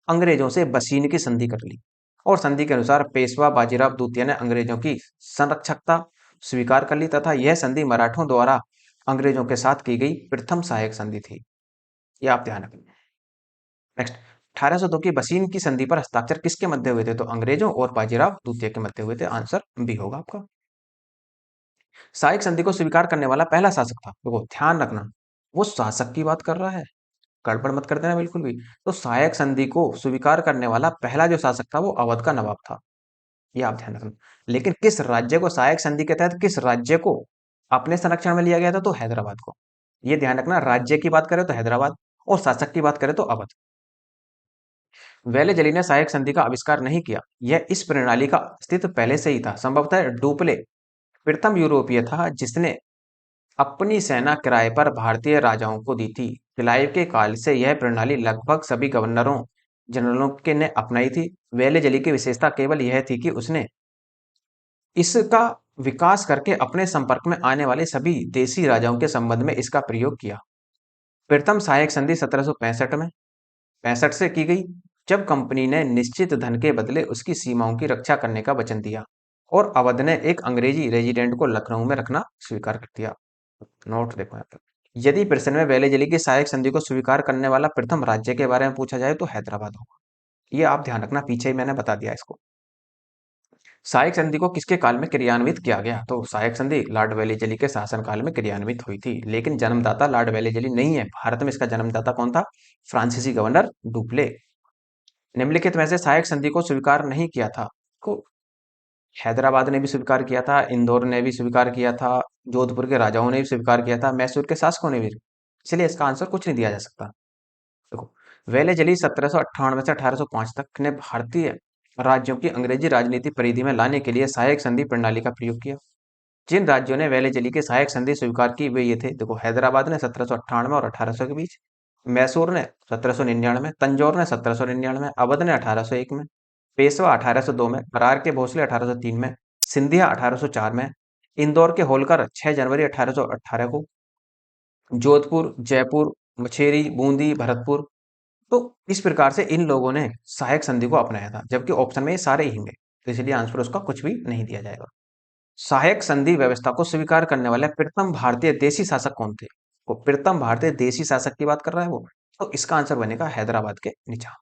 S1: अंग्रेजों से बसीन की संधि कर ली। और संधि के अनुसार पेशवा बाजीराव द्वितीय ने अंग्रेजों की संरक्षकता स्वीकार कर ली तथा यह संधि मराठों द्वारा अंग्रेजों के साथ की गई प्रथम सहायक संधि थी, यह आप ध्यान रखें। नेक्स्ट, 1802 की बसीन की संधि पर हस्ताक्षर किसके मध्य हुए थे? तो अंग्रेजों और बाजीराव द्वितीय के मध्य हुए थे, आंसर बी होगा आपका। सहायक संधि को स्वीकार करने वाला पहला शासक था, देखो ध्यान रखना वो शासक की बात कर रहा है, गड़बड़ मत कर देना बिल्कुल भी। तो सहायक संधि को स्वीकार करने वाला पहला जो शासक था वो अवध का नवाब था, ये आप ध्यान रखना। लेकिन किस राज्य को सहायक संधि के तहत किस राज्य को अपने संरक्षण में लिया गया था? तो हैदराबाद को। ये ध्यान रखना, राज्य की बात करें तो हैदराबाद और शासक की बात करें तो अवध। वेलेजली ने सहायक संधि का आविष्कार नहीं किया, यह इस प्रणाली का अस्तित्व पहले से ही था। संभवतः डुप्ले प्रथम यूरोपीय था जिसने अपनी सेना किराए पर भारतीय राजाओं को दी थी। क्लाइव के काल से यह प्रणाली लगभग सभी गवर्नरों जनरलों के ने अपनाई थी। वेलेजली की विशेषता केवल यह थी कि उसने इसका विकास करके अपने संपर्क में आने वाले सभी देसी राजाओं के संबंध में इसका प्रयोग किया। प्रथम सहायक संधि 1765 में 65 से की गई, जब कंपनी ने निश्चित धन के बदले उसकी सीमाओं की रक्षा करने का वचन दिया और अवध ने एक अंग्रेजी रेजिडेंट को लखनऊ में रखना स्वीकार कर दिया। नोट देखो यहाँ पर, यदि प्रश्न में वेलेजली की सहायक संधि को स्वीकार करने वाला प्रथम राज्य के बारे में पूछा जाए तो हैदराबाद होगा, ये आप ध्यान रखना, पीछे ही मैंने बता दिया इसको। सहायक संधि को किसके काल में क्रियान्वित किया गया? तो सहायक संधि लॉर्ड वेलेजली के शासन काल में क्रियान्वित हुई थी, लेकिन जन्मदाता लॉर्ड वेलेजली नहीं है। भारत में इसका जन्मदाता कौन था? फ्रांसीसी गवर्नर डुप्ले। निम्नलिखित में से सहायक संधि को स्वीकार नहीं किया था को हैदराबाद ने भी स्वीकार किया था, इंदौर ने भी स्वीकार किया था, जोधपुर के राजाओं ने भी स्वीकार किया था, मैसूर के शासकों ने भी। इसलिए इसका आंसर कुछ नहीं दिया जा सकता। देखो वेलेजली 1798 से 1805 तक ने भारतीय राज्यों की अंग्रेजी राजनीति परिधि में लाने के लिए सहायक संधि प्रणाली का प्रयोग किया। जिन राज्यों ने वेलेजली की सहायक संधि स्वीकार की वे ये थे, देखो हैदराबाद ने 1798 और 1800 के बीच, मैसूर ने 1799, तंजौर ने 1799, अवध ने 1801 में, पेशवा 1802 में, करार के भोसले 1803 में, सिंधिया 1804 में, इंदौर के होलकर 6 जनवरी 1818 को, जोधपुर, जयपुर, मछेरी, बूंदी, भरतपुर। तो इस प्रकार से इन लोगों ने सहायक संधि को अपनाया था, जबकि ऑप्शन में ये सारे ही होंगे, तो इसलिए आंसर उसका कुछ भी नहीं दिया जाएगा। सहायक संधि व्यवस्था को स्वीकार करने वाले प्रथम भारतीय देशी शासक कौन थे? वो प्रथम भारतीय देशी शासक की बात कर रहा है वो, तो इसका आंसर बनेगा हैदराबाद के निजाम।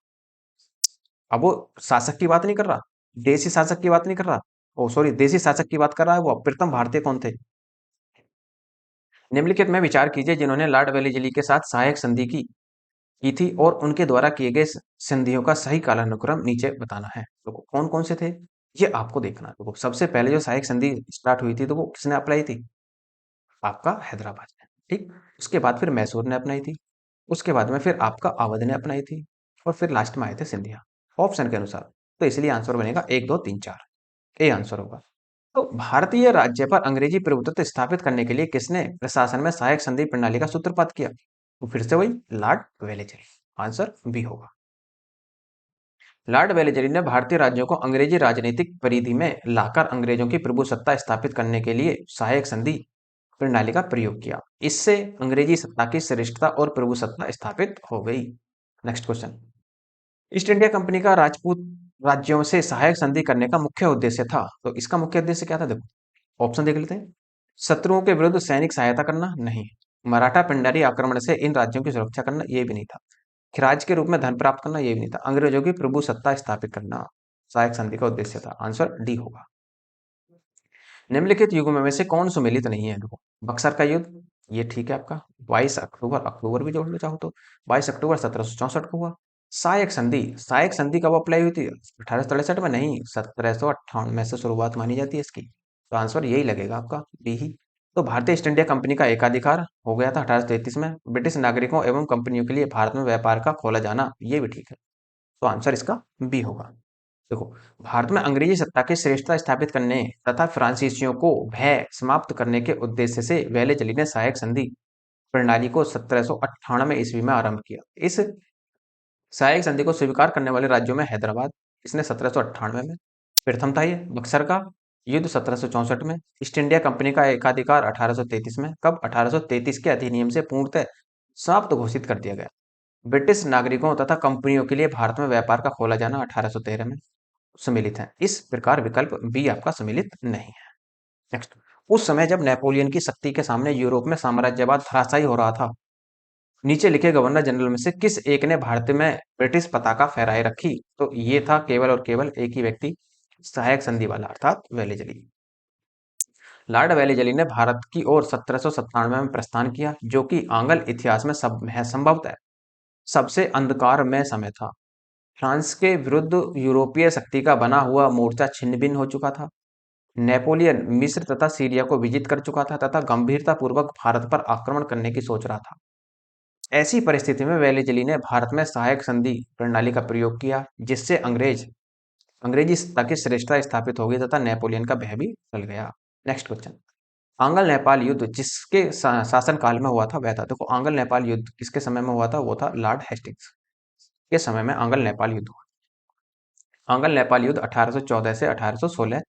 S1: अब वो शासक की बात नहीं कर रहा, देशी शासक की बात नहीं कर रहा, ओ सॉरी, देशी शासक की बात कर रहा है वो। प्रथम भारतीय कौन थे? निम्नलिखित में विचार कीजिए जिन्होंने लॉर्ड वेलेस्ली के साथ सहायक संधि की थी और उनके द्वारा किए गए संधियों का सही कालानुक्रम नीचे बताना है। तो कौन कौन से थे ये आपको देखना है। तो सबसे पहले जो सहायक संधि स्टार्ट हुई थी तो वो किसने अप्लाई थी? आपका हैदराबाद ने, ठीक। उसके बाद फिर मैसूर ने अपनाई थी, उसके बाद में फिर आपका अवध ने अपनाई थी, और फिर लास्ट में आए थे सिंधिया, ऑप्शन के अनुसार। तो इसलिए आंसर बनेगा 1 2 3 4, ए आंसर होगा। तो भारतीय राज्य पर अंग्रेजी प्रभुत्व स्थापित करने के लिए किसने प्रशासन में सहायक संधि प्रणाली का सूत्रपात किया? तो फिर से वही लॉर्ड वेलेस्ली, आंसर बी होगा। लॉर्ड वेलेस्ली ने भारतीय राज्यों को अंग्रेजी राजनीतिक परिधि में लाकर अंग्रेजों की प्रभुसत्ता स्थापित करने के लिए सहायक संधि प्रणाली का प्रयोग किया। इससे अंग्रेजी सत्ता की श्रेष्ठता और प्रभुसत्ता स्थापित हो गई। Next question. East India company का राजपूत राज्यों से सहायक संधि करने का मुख्य उद्देश्य था, तो इसका मुख्य उद्देश्य क्या था? देखो ऑप्शन देख लेते हैं। शत्रुओं के विरुद्ध सैनिक सहायता करना, नहीं। मराठा पिंडारी आक्रमण से इन राज्यों की सुरक्षा करना, ये भी नहीं था। खिराज के रूप में धन प्राप्त करना, ये भी नहीं था। अंग्रेजों की प्रभु सत्ता स्थापित करना सहायक संधि का उद्देश्य था, आंसर डी होगा। निम्नलिखित युगों में से कौन सुमेलित नहीं है? देखो बक्सर का युद्ध, ये ठीक है आपका। 22 अक्टूबर, अक्टूबर भी जोड़ लो चाहो तो, 22 अक्टूबर 1764 को हुआ। सहायक संधि, सहायक संधि कब अप्लाई हुई थी? 1863 में, नहीं 1758 में से शुरुआत मानी जाती है इसकी, तो आंसर यही लगेगा आपका, बी ही। तो भारतीय ईस्ट इंडिया कंपनी का एकाधिकार हो गया था 1833 में। ब्रिटिश नागरिकों एवं कंपनियों के लिए भारत में व्यापार का खोला जाना, ये भी ठीक है, तो आंसर इसका बी होगा। देखो भारत में अंग्रेजी सत्ता की श्रेष्ठता स्थापित करने तथा फ्रांसीसियों को भय समाप्त करने के उद्देश्य से वेलेस्ली ने सहायक संधि प्रणाली को 1798 ईस्वी में आरंभ किया। इस सहायक संधि को स्वीकार करने वाले राज्यों में हैदराबाद, इसने 1798 में। प्रथम था ये बक्सर का युद्ध 1764 में। ईस्ट इंडिया कंपनी का एकाधिकार 1833 में। कब? 1833 के अधिनियम से पूर्णतः समाप्त घोषित कर दिया गया। ब्रिटिश नागरिकों तथा कंपनियों के लिए भारत में व्यापार का खोला जाना 1813 में सम्मिलित है। इस प्रकार विकल्प बी आपका सम्मिलित नहीं है। नेक्स्ट, उस समय जब नेपोलियन की शक्ति के सामने यूरोप में साम्राज्यवाद धराशायी हो रहा था, नीचे लिखे गवर्नर जनरल में से किस एक ने भारत में ब्रिटिश पताका फहराए रखी? तो ये था केवल और केवल एक ही व्यक्ति, सहायक संधि वाला, अर्थात वेलेस्ली। लॉर्ड वेलेस्ली ने भारत की ओर 1797 में प्रस्थान किया, जो कि आंग्ल इतिहास में संभवतः सबसे अंधकारमय समय था। फ्रांस के विरुद्ध यूरोपीय शक्ति का बना हुआ मोर्चा छिन्न भिन्न हो चुका था। नेपोलियन मिस्र तथा सीरिया को विजित कर चुका था तथा गंभीरतापूर्वक भारत पर आक्रमण करने की सोच रहा था। ऐसी परिस्थिति में वेलेस्ली ने भारत में सहायक संधि प्रणाली का प्रयोग किया, जिससे अंग्रेजी सत्ता की श्रेष्ठता स्थापित हो गई तथा नेपोलियन का भय भी टल गया। Next question. आंग्ल नेपाल युद्ध जिसके शासन काल में हुआ था वह था, देखो आंग्ल नेपाल युद्ध किसके समय में हुआ था? वो था लॉर्ड हेस्टिंग्स के समय में आंग्ल नेपाल युद्ध हुआ। आंग्ल नेपाल युद्ध 1814 से 1816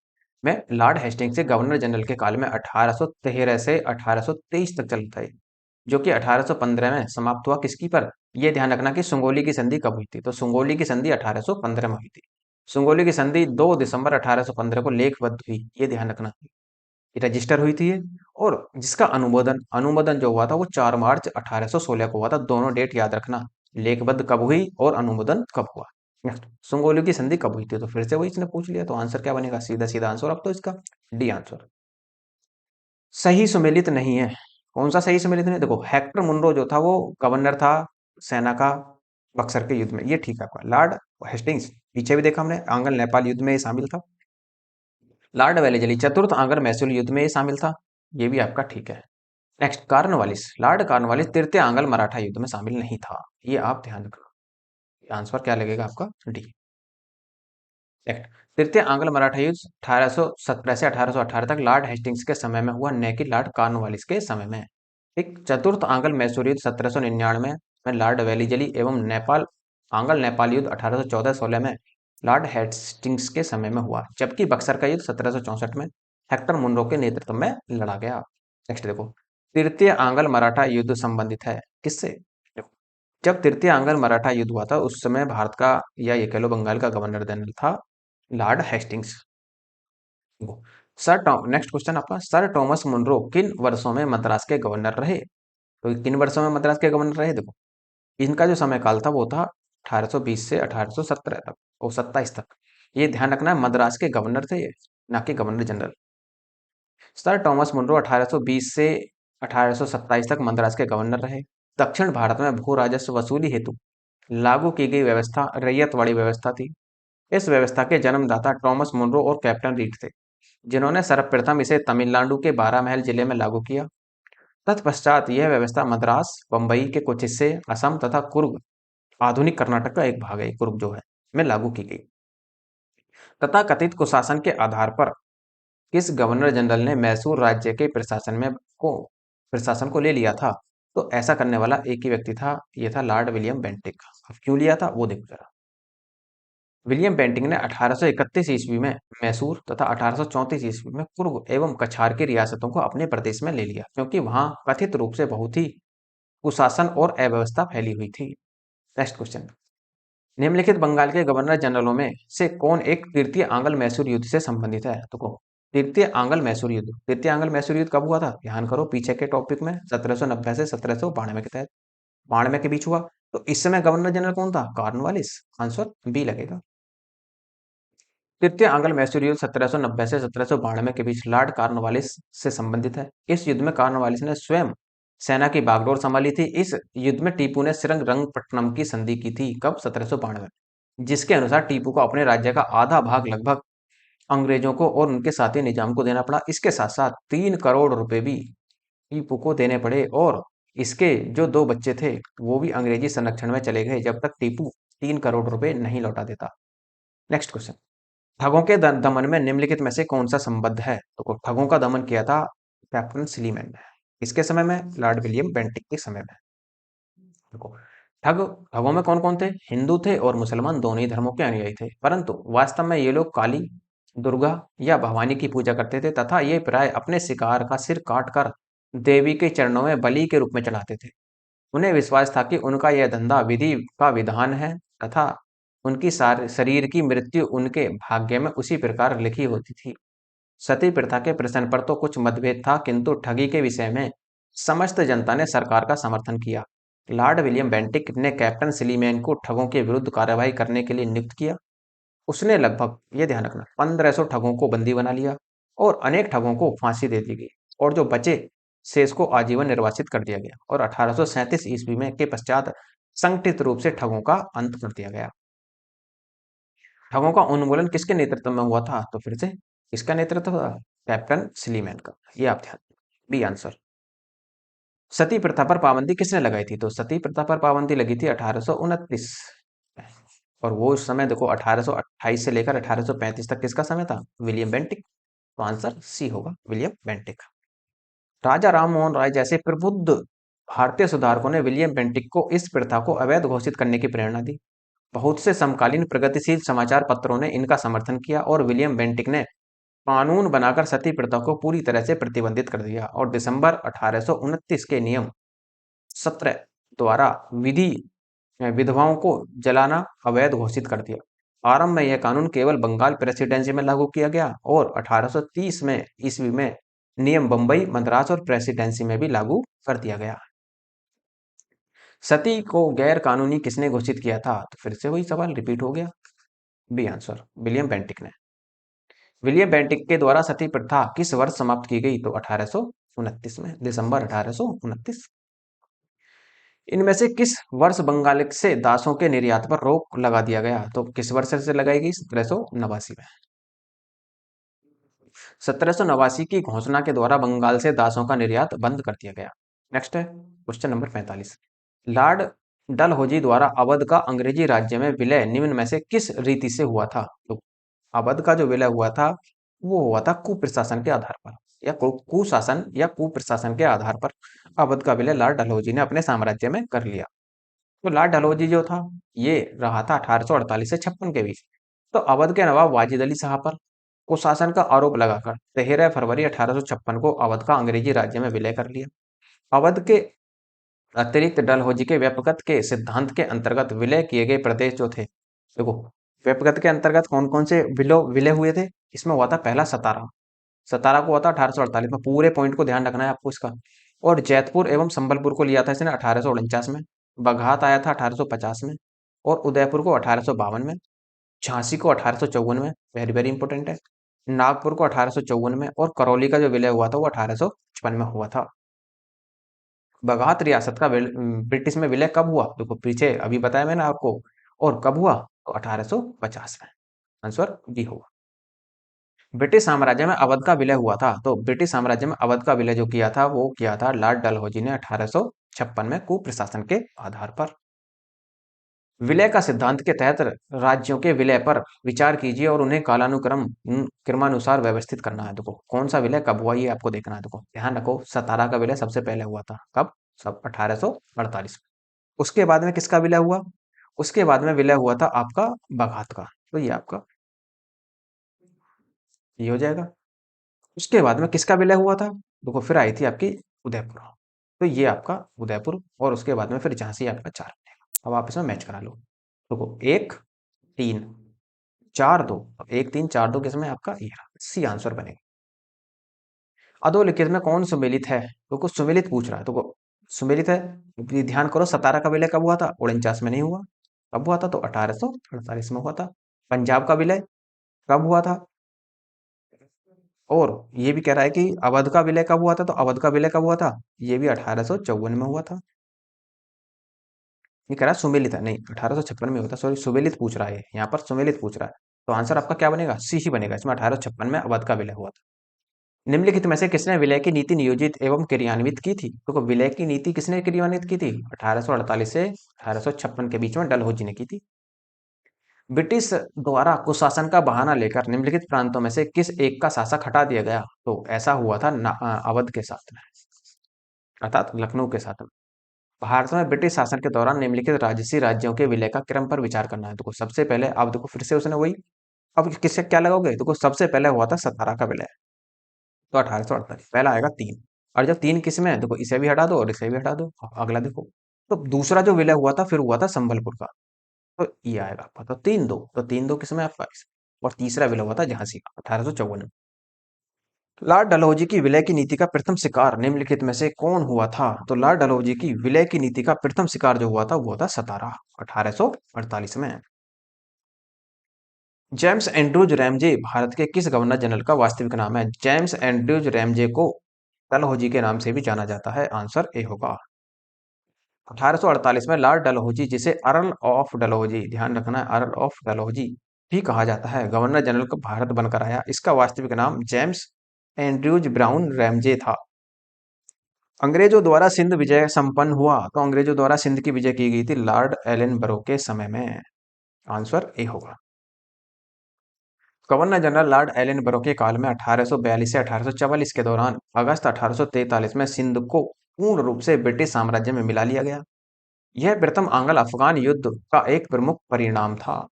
S1: में लॉर्ड हेस्टिंग्स से गवर्नर जनरल के काल में 1813 से 1823 तक चलता है, जो कि 1815 में समाप्त हुआ। किसकी पर? यह ध्यान रखना कि सुंगोली की संधि कब हुई थी, तो सुंगोली की संधि 1815 में हुई थी। सुंगोली की संधि 2 दिसंबर 1815 को लेखबद्ध हुई, ये ध्यान रखना, रजिस्टर हुई थी ये। और जिसका अनुमोदन अनुमोदन जो हुआ था वो 4 मार्च 1816 को हुआ था। दोनों डेट याद रखना, लेखबद्ध कब हुई और अनुमोदन कब हुआ। नेक्स्ट, सुंगोली की संधि कब हुई थी? तो फिर से वही इसने पूछ लिया, तो आंसर क्या बनेगा? सीधा सीधा आंसर अब तो इसका डी आंसर। सही सुमेलित नहीं है। कौन सा सही सुमेलित नहीं? देखो हेक्टर मुनरो जो था वो गवर्नर था सेना का बक्सर के युद्ध में, ये ठीक है आपका। लॉर्ड हेस्टिंग्स पीछे भी देखा हमने, आंग्ल नेपाल युद्ध में ये शामिल था। लॉर्ड वेलेस्ली चतुर्थ आंग्र मैसूर युद्ध में ये शामिल था, ये भी आपका ठीक है। नेक्स्ट, कार्नवालिस, लॉर्ड कार्नवालिस तृतीय आंग्ल मराठा युद्ध में शामिल नहीं था, ये आप ध्यान रखना। आंसर क्या लगेगा आपका? डी। नेक्स्ट, तृतीय आंग्ल मराठा युद्ध 1817 से 1818 तक लॉर्ड हेस्टिंग्स के समय में हुआ, न कि लॉर्ड कार्नवालिस के समय में। ठीक, चतुर्थ आंग्ल मैसूर युद्ध 1799 में लॉर्ड वेलेस्ली एवं नेपाल आंग्ल नेपाल युद्ध 1814-16 में लॉर्ड हेस्टिंग्स के समय में हुआ, जबकि बक्सर का युद्ध 1764 में हेक्टर मुनरो के नेतृत्व में लड़ा गया। नेक्स्ट देखो, तृतीय आंग्ल मराठा युद्ध संबंधित है किससे? देखो, जब तृतीय आंग्ल मराठा युद्ध हुआ था उस समय भारत का या ये कह लो बंगाल का गवर्नर जनरल था लॉर्ड हेस्टिंग्स। नेक्स्ट क्वेश्चन आपका, सर टॉमस मुनरो किन वर्षों में मद्रास के गवर्नर रहे? तो किन वर्षों में मद्रास के गवर्नर रहे? देखो, इनका जो समय काल था वो था 1820 से 1817 तक और 27 तक। ये ध्यान रखना है, मद्रास के गवर्नर थे ये, ना कि governor general. Sir Thomas Munro 1820 से 1827 तक मद्रास के गवर्नर रहे। दक्षिण भारत में भू राजस्व वसूली हेतु लागू की गई व्यवस्था रैयतवाड़ी व्यवस्था थी। इस व्यवस्था के जन्मदाता टॉमस मुनरो और कैप्टन रीड थे, जिन्होंने सर्वप्रथम इसे तमिलनाडु के बारामहल जिले में लागू किया। तत्पश्चात यह व्यवस्था मद्रास, बंबई के कुछ हिस्से, असम तथा कुर्ग, आधुनिक कर्नाटक का एक भाग है कुर्ग जो है, में लागू की गई। तथा कथित कुशासन के आधार पर किस गवर्नर जनरल ने मैसूर राज्य के प्रशासन को ले लिया था? तो ऐसा करने वाला एक ही व्यक्ति था, यह था लॉर्ड विलियम बेंटिक। अब क्यों लिया था वो देखो जरा। विलियम बेंटिक ने 1831 ईस्वी में मैसूर तथा 1834 ईस्वी में कुर्ग एवं कछार की रियासतों को अपने प्रदेश में ले लिया, क्योंकि वहां कथित रूप से बहुत ही कुशासन और अव्यवस्था फैली हुई थी। नेक्स्ट क्वेश्चन, निम्नलिखित बंगाल के गवर्नर जनरलों में से कौन एक तृतीय आंग्ल मैसूर युद्ध से संबंधित है? तो कौन? तृतीय आंग्ल मैसूर युद्ध कब हुआ था? ध्यान करो पीछे के टॉपिक में, 1790 से 1792 के तहत, 92 के बीच हुआ। तो इस समय गवर्नर जनरल कौन था? कॉर्नवालिस। आंसर बी लगेगा। तृतीय आंग्ल मैसूर युद्ध 1790 से 1792 के बीच लॉर्ड कॉर्नवालिस से संबंधित है। इस युद्ध में कॉर्नवालिस ने स्वयं सेना की बागडोर संभाली थी। इस युद्ध में टीपू ने श्रीरंगपट्टनम की संधि की थी। कब? 1792, जिसके अनुसार टीपू को अपने राज्य का आधा भाग लगभग अंग्रेजों को और उनके साथी निजाम को देना पड़ा। इसके साथ साथ 3 करोड़ रुपए भी टीपू को देने पड़े और इसके जो 2 बच्चे थे वो भी अंग्रेजी संरक्षण में चले गए जब तक टीपू 3 करोड़ रुपए नहीं लौटा देता। नेक्स्ट क्वेश्चन, ठगों के दमन में निम्नलिखित में से कौन सा संबद्ध है? तो ठगों का दमन किया था कैप्टन स्लीमैन ने। इसके समय में? लॉर्ड विलियम बेंटिक के समय में। देखो, ठगों में कौन कौन थे? हिंदू थे और मुसलमान, दोनों ही धर्मों के अनुयायी थे, परंतु वास्तव में ये लोग काली, दुर्गा या भवानी की पूजा करते थे तथा ये प्राय अपने शिकार का सिर काट कर देवी के चरणों में बलि के रूप में चढ़ाते थे। उन्हें विश्वास था कि उनका यह धंधा विधि का विधान है तथा उनकी शरीर की मृत्यु उनके भाग्य में उसी प्रकार लिखी होती थी। सती प्रथा के प्रश्न पर तो कुछ मतभेद था, किंतु ठगी के विषय में समस्त जनता ने सरकार का समर्थन किया। लॉर्ड विलियम बेंटिक ने कैप्टन स्लीमैन को ठगों के विरुद्ध कार्रवाई करने के लिए नियुक्त किया। उसने लगभग, ये ध्यान रखना, 1500 ठगों को बंदी बना लिया और अनेक ठगों को फांसी दे दी गई और जो बचे शेष को आजीवन निर्वासित कर दिया गया और 1837 ईस्वी में के पश्चात संगठित रूप से ठगों का अंत कर दिया गया। ठगों का उन्मूलन किसके नेतृत्व में हुआ था? तो फिर से किसका नेतृत्व था? कैप्टन स्लीमैन का। ये आप ध्यान, बी आंसर। सती प्रथा पर पाबंदी किसने लगाई थी? तो सती प्रथा पर पाबंदी लगी थी 1829 और वो उस समय देखो 1828 से लेकर 1835 तक किसका समय था? William Bentinck. तो आंसर सी होगा, विलियम बेंटिक। राजा राम मोहन राय जैसे प्रबुद्ध भारतीय सुधारकों ने विलियम बेंटिक को इस प्रथा को अवैध घोषित करने की प्रेरणा दी। बहुत से समकालीन प्रगतिशील समाचार पत्रों ने इनका समर्थन किया और विलियम बेंटिक ने कानून बनाकर सती प्रथा को पूरी तरह से प्रतिबंधित कर दिया और दिसंबर 1829 के नियम 17 द्वारा विधवाओं को जलाना अवैध घोषित कर दिया। आरंभ में यह कानून केवल बंगाल प्रेसिडेंसी में लागू किया गया और 1830 में ईस्वी में नियम बंबई, मद्रास और प्रेसिडेंसी में भी लागू कर दिया गया। सती को गैर कानूनी किसने घोषित किया था? तो फिर से वही सवाल रिपीट हो गया, बी आंसर, विलियम बेंटिक ने। विलियम बेंटिक के द्वारा सती प्रथा किस वर्ष समाप्त की गई? तो 1829 में, दिसंबर 1829। इनमें से किस वर्ष बंगाल से दासों के निर्यात पर रोक लगा दिया गया? तो किस वर्ष से लगाई गई? 1789 में। 1789 की घोषणा के द्वारा बंगाल से दासों का निर्यात बंद कर दिया गया। नेक्स्ट है क्वेश्चन नंबर 45, लॉर्ड डलहौजी द्वारा अवध का अंग्रेजी राज्य में विलय निम्न में से किस रीति से हुआ था? तो अवध का जो विलय हुआ था वो हुआ था कुप्रशासन के आधार पर या कुशासन या कुप्रशासन के आधार पर अवध का विलय लॉर्ड डलहौजी ने अपने साम्राज्य में कर लिया। तो लॉर्ड डलहौजी जो था ये रहा था 1848 से 56 के बीच। तो अवध के नवाब वाजिद अली शाह पर कुशासन का आरोप लगाकर 13 फरवरी 1856 को अवध का अंग्रेजी राज्य में विलय कर लिया। अवध के अतिरिक्त डलहौजी के व्यपगत के सिद्धांत के अंतर्गत विलय किए गए प्रदेश जो थे, देखो व्यपगत के अंतर्गत कौन कौन से विलय हुए थे, इसमें हुआ था पहला सतारा। सतारा को हुआ था 1848 में, पूरे पॉइंट को ध्यान रखना है आपको इसका। और जैतपुर एवं संबलपुर को लिया था इसने 1849 में। बघात आया था 1850 में। और उदयपुर को 1852 में। झांसी को 1854 में, वेरी वेरी इंपॉर्टेंट है। नागपुर को 1854 में। और करौली का जो विलय हुआ था वो 1855 में हुआ था। बगात रियासत का ब्रिटिश में विलय कब हुआ, देखो पीछे अभी बताया मैंने आपको। और कब हुआ, तो 1850 में। आंसर बी होगा। ब्रिटिश साम्राज्य में अवध का विलय हुआ था, तो ब्रिटिश साम्राज्य में अवध का विलय जो किया था वो किया था लॉर्ड डलहौजी ने 1856 में कुप्रशासन के आधार पर। विलय का सिद्धांत के तहत राज्यों के विलय पर विचार कीजिए और उन्हें क्रमानुसार व्यवस्थित करना है। देखो कौन सा विलय कब हुआ ये आपको देखना है। देखो ध्यान रखो, सतारा का विलय सबसे पहले हुआ था, कब, सब 1848 में। उसके बाद में किसका विलय हुआ, उसके बाद में विलय हुआ था आपका बघात का, तो ये आपका ये हो जाएगा। उसके बाद में किसका विलय हुआ था, देखो फिर आई थी आपकी उदयपुर, तो ये आपका उदयपुर। और उसके बाद में फिर झांसी आपका 4 बनेगा। अब आप इसमें मैच करा लो। देखो 1 3 4 2, 1 3 4 2 किसमें आपका ये रहा, सी आंसर बनेगा। अधोलिखित में कौन सुमेलित है, तो कुछ सुमेलित पूछ रहा है, तो सुमेलित है। ये ध्यान करो, सतारा का विलय कब हुआ था, 49 में नहीं हुआ। कब हुआ था, तो 1848 में हुआ था। पंजाब का विलय कब हुआ था, और ये भी कह रहा है कि अवध का विलय कब हुआ था, तो अवध का विलय कब हुआ था, ये भी 1854 में हुआ था। ये कह रहा है सुमेलित है, नहीं 1856 में हुआ था, सॉरी सुमेलित पूछ रहा है, यहाँ पर सुमेलित पूछ रहा है। तो आंसर आपका क्या बनेगा, सी ही बनेगा, इसमें 1856 में अवध का विलय हुआ था। निम्नलिखित में से किसने विलय की नीति नियोजित एवं क्रियान्वित की थी, तो विलय की नीति किसने क्रियान्वित की थी, 1848 से 1856 के बीच में डलहौजी ने की थी। ब्रिटिश द्वारा कुशासन का बहाना लेकर निम्नलिखित प्रांतों में से किस एक का शासक हटा दिया गया, तो ऐसा हुआ था अवध के साथ में, अर्थात लखनऊ के साथ में। भारत में ब्रिटिश शासन के दौरान निम्नलिखित राजसी राज्यों के विलय का क्रम पर विचार करना है। देखो सबसे पहले, अब देखो फिर से उसने वही, अब किससे क्या लगाओगे, देखो सबसे पहले हुआ था सतारा का विलय, तो 1848 पहला आएगा 3। और जब 3 किस में है, देखो इसे भी हटा दो और इसे भी हटा दो। अगला देखो, तो दूसरा जो विलय हुआ था फिर हुआ था संबलपुर का, तो ये आएगा आपका, तो 3 2, तो 3 2 किस में आपका और तीसरा विलय हुआ था झांसी का 1854 में। लॉर्ड डलहौजी की विलय की नीति का प्रथम शिकार निम्नलिखित में से कौन हुआ था, तो लॉर्ड डलहौजी की विलय की नीति का प्रथम शिकार जो हुआ था वो था सतारा 1848 में। जेम्स एंड्रूज रैमजे भारत के किस गवर्नर जनरल का वास्तविक नाम है, जेम्स एंड्रूज रैमजे को डलहौजी के नाम से भी जाना जाता है, आंसर ए होगा। 1848 में लॉर्ड डलहौजी, जिसे अर्ल ऑफ डलहौजी, ध्यान रखना है अर्ल ऑफ डलहौजी भी कहा जाता है, गवर्नर जनरल को भारत बनकर आया। इसका वास्तविक नाम जेम्स एंड्रयूज ब्राउन रैमजे था। अंग्रेजों द्वारा सिंध विजय संपन्न हुआ, तो अंग्रेजों द्वारा सिंध की विजय की गई थी लॉर्ड एलन बरो के समय में, आंसर ए होगा। गवर्नर जनरल लॉर्ड एलन बरो के काल में 1842 से 1844 के दौरान अगस्त 1843 में सिंध को पूर्ण रूप से ब्रिटिश साम्राज्य में मिला लिया गया। यह प्रथम आंग्ल अफगान युद्ध का एक प्रमुख परिणाम था।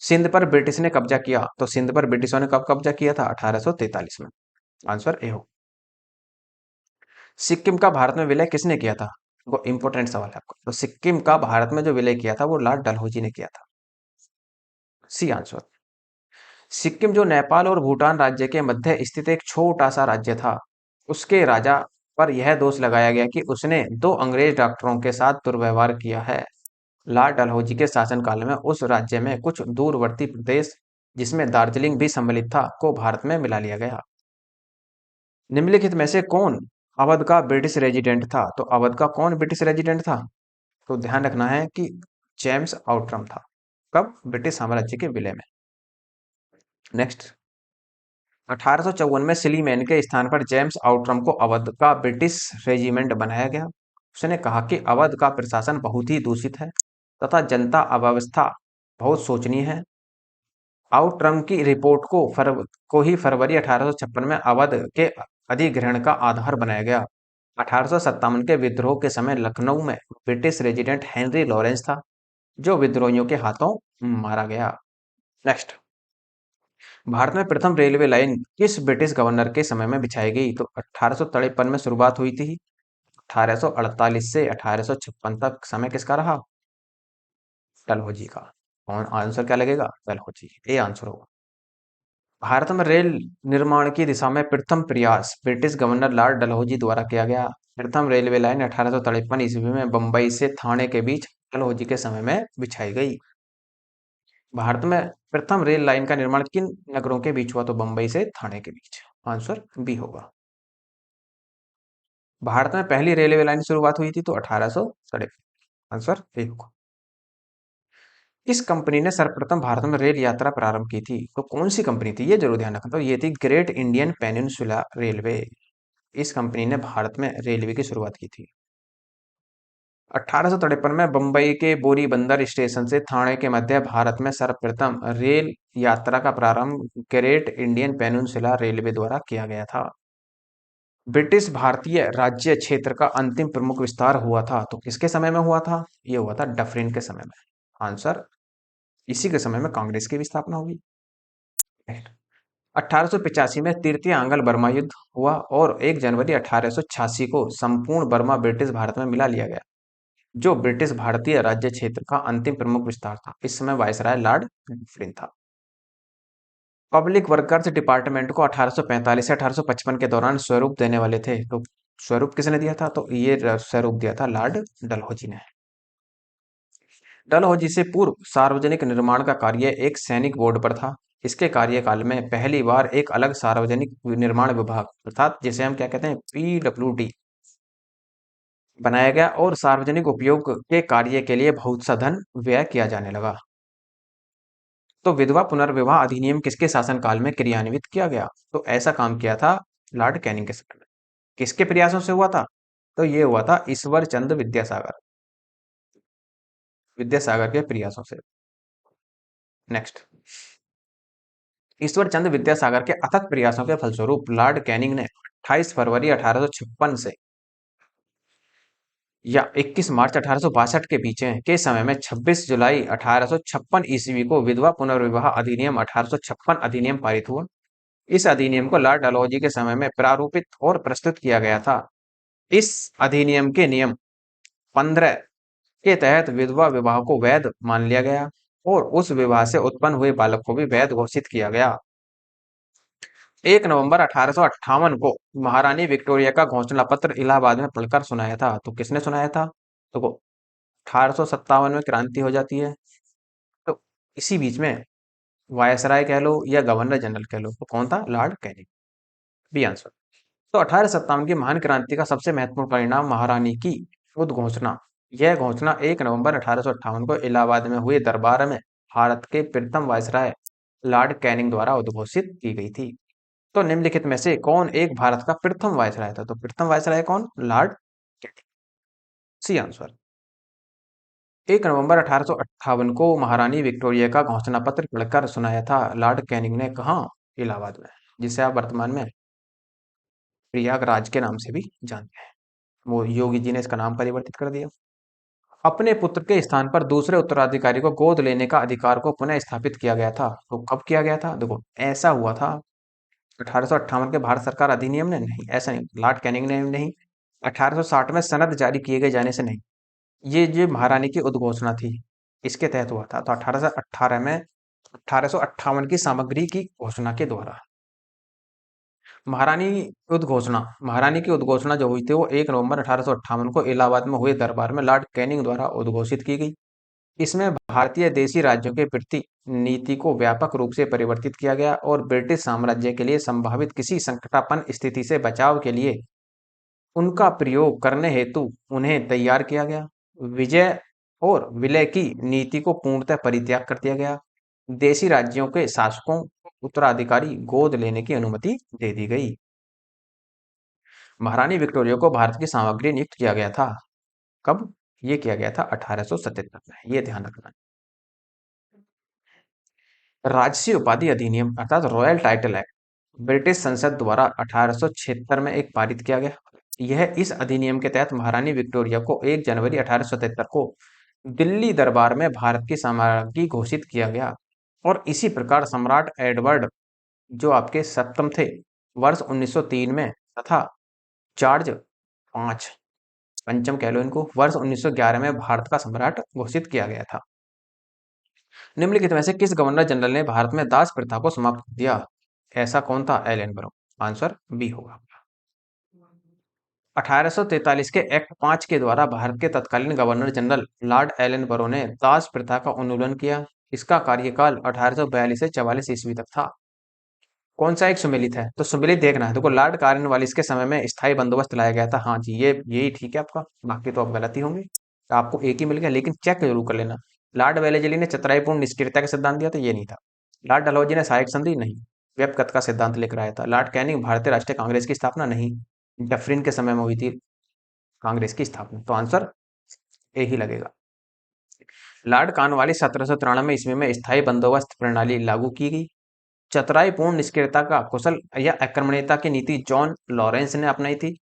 S1: सिंध पर ब्रिटिश ने कब्जा किया, तो सिंध पर ब्रिटिशों ने कब कब्जा किया था, 1843 में, आंसर ए हो। सिक्किम का भारत में विलय किसने किया था, वो इंपॉर्टेंट सवाल है आपको, तो सिक्किम का भारत में जो विलय किया था वो लॉर्ड डलहौजी ने किया था, सी आंसर। सिक्किम जो नेपाल और भूटान राज्य के मध्य स्थित एक छोटा सा राज्य था, उसके राजा पर यह दोष लगाया गया कि उसने 2 अंग्रेज डॉक्टरों के साथ दुर्व्यवहार किया है। लॉर्ड डलहौजी के शासनकाल में उस राज्य में कुछ दूरवर्ती प्रदेश, जिसमें दार्जिलिंग भी सम्मिलित था, को भारत में मिला लिया गया। निम्नलिखित में से कौन अवध का ब्रिटिश रेजिडेंट था, तो अवध का कौन ब्रिटिश रेजिडेंट था, तो ध्यान रखना है कि जेम्स आउटरम था, कब, ब्रिटिश साम्राज्य के विलय में। नेक्स्ट, 1854 में सिलीमैन के स्थान पर जेम्स आउटरम को अवध का ब्रिटिश रेजिमेंट बनाया गया। उसने कहा कि अवध का प्रशासन बहुत ही दूषित है तथा जनता अव्यवस्था बहुत शोचनीय है। आउटरम की रिपोर्ट को ही फरवरी 1856 में अवध के अधिग्रहण का आधार बनाया गया। 1857 के विद्रोह के समय लखनऊ में ब्रिटिश रेजिडेंट हेनरी लॉरेंस था, जो विद्रोहियों के हाथों मारा गया। नेक्स्ट, भारत में प्रथम रेलवे लाइन किस ब्रिटिश गवर्नर के समय में बिछाई गई? तो 1853 में शुरुआत हुई थी। 1848 से 1856 तक समय किसका रहा? डलहौजी का। कौन आंसर क्या लगेगा? डलहौजी, ए आंसर होगा। भारत में रेल निर्माण की दिशा में प्रथम प्रयास ब्रिटिश गवर्नर लॉर्ड डलहौजी द्वारा किया गया। प्रथम रेलवे लाइन 1853 ईस्वी में बंबई से थाने के बीच डलहौजी के समय में बिछाई गई। भारत में प्रथम रेल लाइन का निर्माण किन नगरों के बीच हुआ? तो बंबई से थाने के बीच। आंसर बी होगा। भारत में पहली रेलवे लाइन की शुरुआत हुई थी तो 1853। आंसर ए होगा। किस कंपनी ने सर्वप्रथम भारत में रेल यात्रा प्रारंभ की थी? तो कौन सी कंपनी थी? ये जरूर ध्यान रखना। तो ये थी ग्रेट इंडियन पेनिनसुला रेलवे। इस कंपनी ने भारत में रेलवे की शुरुआत की थी। 1853 में बंबई के बोरी बंदर स्टेशन से थाने के मध्य भारत में सर्वप्रथम रेल यात्रा का प्रारंभ ग्रेट इंडियन पेनिनसुला रेलवे द्वारा किया गया था। ब्रिटिश भारतीय राज्य क्षेत्र का अंतिम प्रमुख विस्तार हुआ था तो किसके समय में हुआ था? ये हुआ था डफरिन के समय में। आंसर इसी के समय में कांग्रेस की भी स्थापना हुई। 1885 में तृतीय आंग्ल बर्मा युद्ध हुआ और 1 जनवरी 1886 को संपूर्ण बर्मा ब्रिटिश भारत में मिला लिया गया, जो ब्रिटिश भारतीय राज्य क्षेत्र का अंतिम प्रमुख विस्तार था। इस समय वायसराय लॉर्ड डफरिन था। पब्लिक वर्कर्स डिपार्टमेंट को 1845 से 1855 के दौरान स्वरूप देने वाले थे तो स्वरूप किसने दिया था? तो ये स्वरूप दिया था लॉर्ड डलहौजी ने। डलहौजी से पूर्व सार्वजनिक निर्माण का कार्य एक सैनिक बोर्ड पर था। इसके कार्यकाल में पहली बार एक अलग सार्वजनिक निर्माण विभाग अर्थात जिसे हम क्या कहते हैं पीडब्ल्यूडी बनाया गया और सार्वजनिक उपयोग के कार्य के लिए बहुत सा धन व्यय किया जाने लगा। तो विधवा पुनर्विवाह अधिनियम किसके शासनकाल में क्रियान्वित किया गया? तो ऐसा काम किया था लॉर्ड कैनिंग के समय में। किसके प्रयासों से हुआ था? तो ये हुआ था ईश्वर चंद्र विद्यासागर विद्यासागर के प्रयासों से। नेक्स्ट, ईश्वर चंद्र विद्यासागर के अथक प्रयासों के फलस्वरूप लॉर्ड कैनिंग ने 28 फरवरी 1856 से या 21 मार्च 1862 के बीच के समय में 26 जुलाई 1856 ईस्वी को विधवा पुनर्विवाह अधिनियम 1856 अधिनियम पारित हुआ। इस अधिनियम को लॉर्ड डलहौजी के समय में प्रारूपित और प्रस्तुत किया गया था। इस अधिनियम के नियम 15 के तहत विधवा विवाह को वैध मान लिया गया और उस विवाह से उत्पन्न हुए बालक को भी वैध घोषित किया गया। 1 नवंबर 1858 को महारानी विक्टोरिया का घोषणा पत्र इलाहाबाद में पढ़कर सुनाया था तो किसने सुनाया था? तो 1857 में क्रांति हो जाती है तो इसी बीच में वायसराय कह लो या गवर्नर जनरल कह लो तो कौन था? Lord Canning. B answer. तो 1857 की महान क्रांति का सबसे महत्वपूर्ण परिणाम महारानी की उद्घोषणा। यह घोषणा 1 नवंबर 1858 को इलाहाबाद में हुए दरबार में भारत के प्रथम वायसराय लॉर्ड कैनिंग द्वारा उद्घोषित की गई थी। तो निम्नलिखित में से कौन एक भारत का प्रथम वायसराय था? तो प्रथम वायसराय कौन? Lord Canning. C answer. 1 नवंबर 1858 को महारानी विक्टोरिया का घोषणा पत्र पढ़कर सुनाया था लॉर्ड कैनिंग ने। कहाँ? इलाहाबाद में, जिसे आप वर्तमान में प्रयागराज के नाम से भी जानते हैं। वो योगी जी ने इसका नाम परिवर्तित कर दिया। अपने पुत्र के स्थान पर दूसरे उत्तराधिकारी को गोद लेने का अधिकार को पुनः स्थापित किया गया था तो कब किया गया था? देखो ऐसा हुआ था 1858 के भारत सरकार अधिनियम ने नहीं, ऐसा नहीं, लॉर्ड कैनिंग ने नहीं, 1860 में सनद जारी किए गए जाने से नहीं, ये महारानी की उद्घोषणा थी, इसके तहत हुआ था। तो 1818 में 1858 की सामग्री की घोषणा के द्वारा महारानी महारानी की उद्घोषणा जो हुई थी वो 1 नवंबर 1858 को इलाहाबाद में हुए दरबार में लॉर्ड कैनिंग द्वारा उद्घोषित की गई। इसमें भारतीय देशी राज्यों के प्रति नीति को व्यापक रूप से परिवर्तित किया गया और ब्रिटिश साम्राज्य के लिए संभावित किसी संकटापन्न स्थिति से बचाव के लिए उनका प्रयोग करने हेतु उन्हें तैयार किया गया। विजय और विलय की नीति को पूर्णतः परित्याग कर दिया गया। देशी राज्यों के शासकों को उत्तराधिकारी गोद लेने की अनुमति दे दी गई। महारानी विक्टोरिया को भारत की सामग्री नियुक्त किया गया था। कब ये किया गया था? 1877 में, ये ध्यान रखना। राजसी उपाधि अधिनियम अर्थात रॉयल टाइटल एक्ट ब्रिटिश संसद द्वारा 1876 में एक पारित किया गया। यह इस अधिनियम के तहत महारानी विक्टोरिया को 1 जनवरी 1877 को दिल्ली दरबार में भारत की साम्राज्ञी घोषित किया गया और इसी प्रकार सम्राट एडवर्ड जो आपके सप्तम थे वर्ष 1903 में, तथा जॉर्ज पांच पंचम कह लो इनको, वर्ष 1911 में भारत का सम्राट घोषित किया गया था। निम्नलिखित में से किस गवर्नर जनरल ने भारत में दास प्रथा को समाप्त कर दिया? ऐसा कौन था? एलन बरो। आंसर बी होगा। 1843 के एक्ट 5 के द्वारा भारत के तत्कालीन गवर्नर जनरल लॉर्ड एलन बरो ने दास प्रथा का उन्मूलन किया। इसका कार्यकाल 1842 से 44 ईस्वी तक था। कौन सा एक सुमेलित है? तो सुमेलित देखना है। देखो, लॉर्ड कॉर्नवालिस के समय में स्थायी बंदोबस्त लाया गया था। हाँ जी, ये यही ठीक है आपका, बाकी तो आप गलत ही होंगे। तो आपको एक ही मिल गया, लेकिन चेक जरूर कर लेना। लॉर्ड वेलेजली ने चतुराईपूर्ण निष्क्रियता का सिद्धांत दिया था, ये नहीं था। लॉर्ड डलहौजी ने सहायक संधि, नहीं। व्यपगत का सिद्धांत लेकर आया था। लॉर्ड कैनिंग भारतीय राष्ट्रीय कांग्रेस की स्थापना, नहीं। डफरिन के समय में हुई थी कांग्रेस की स्थापना। तो आंसर ए ही लगेगा। लॉर्ड कॉर्नवालिस 1793 ईस्वी में स्थायी बंदोबस्त प्रणाली लागू की गई। चतुराईपूर्ण निष्क्रियता का कुशल या आक्रमणीयता की नीति जॉन लॉरेंस ने अपनाई थी।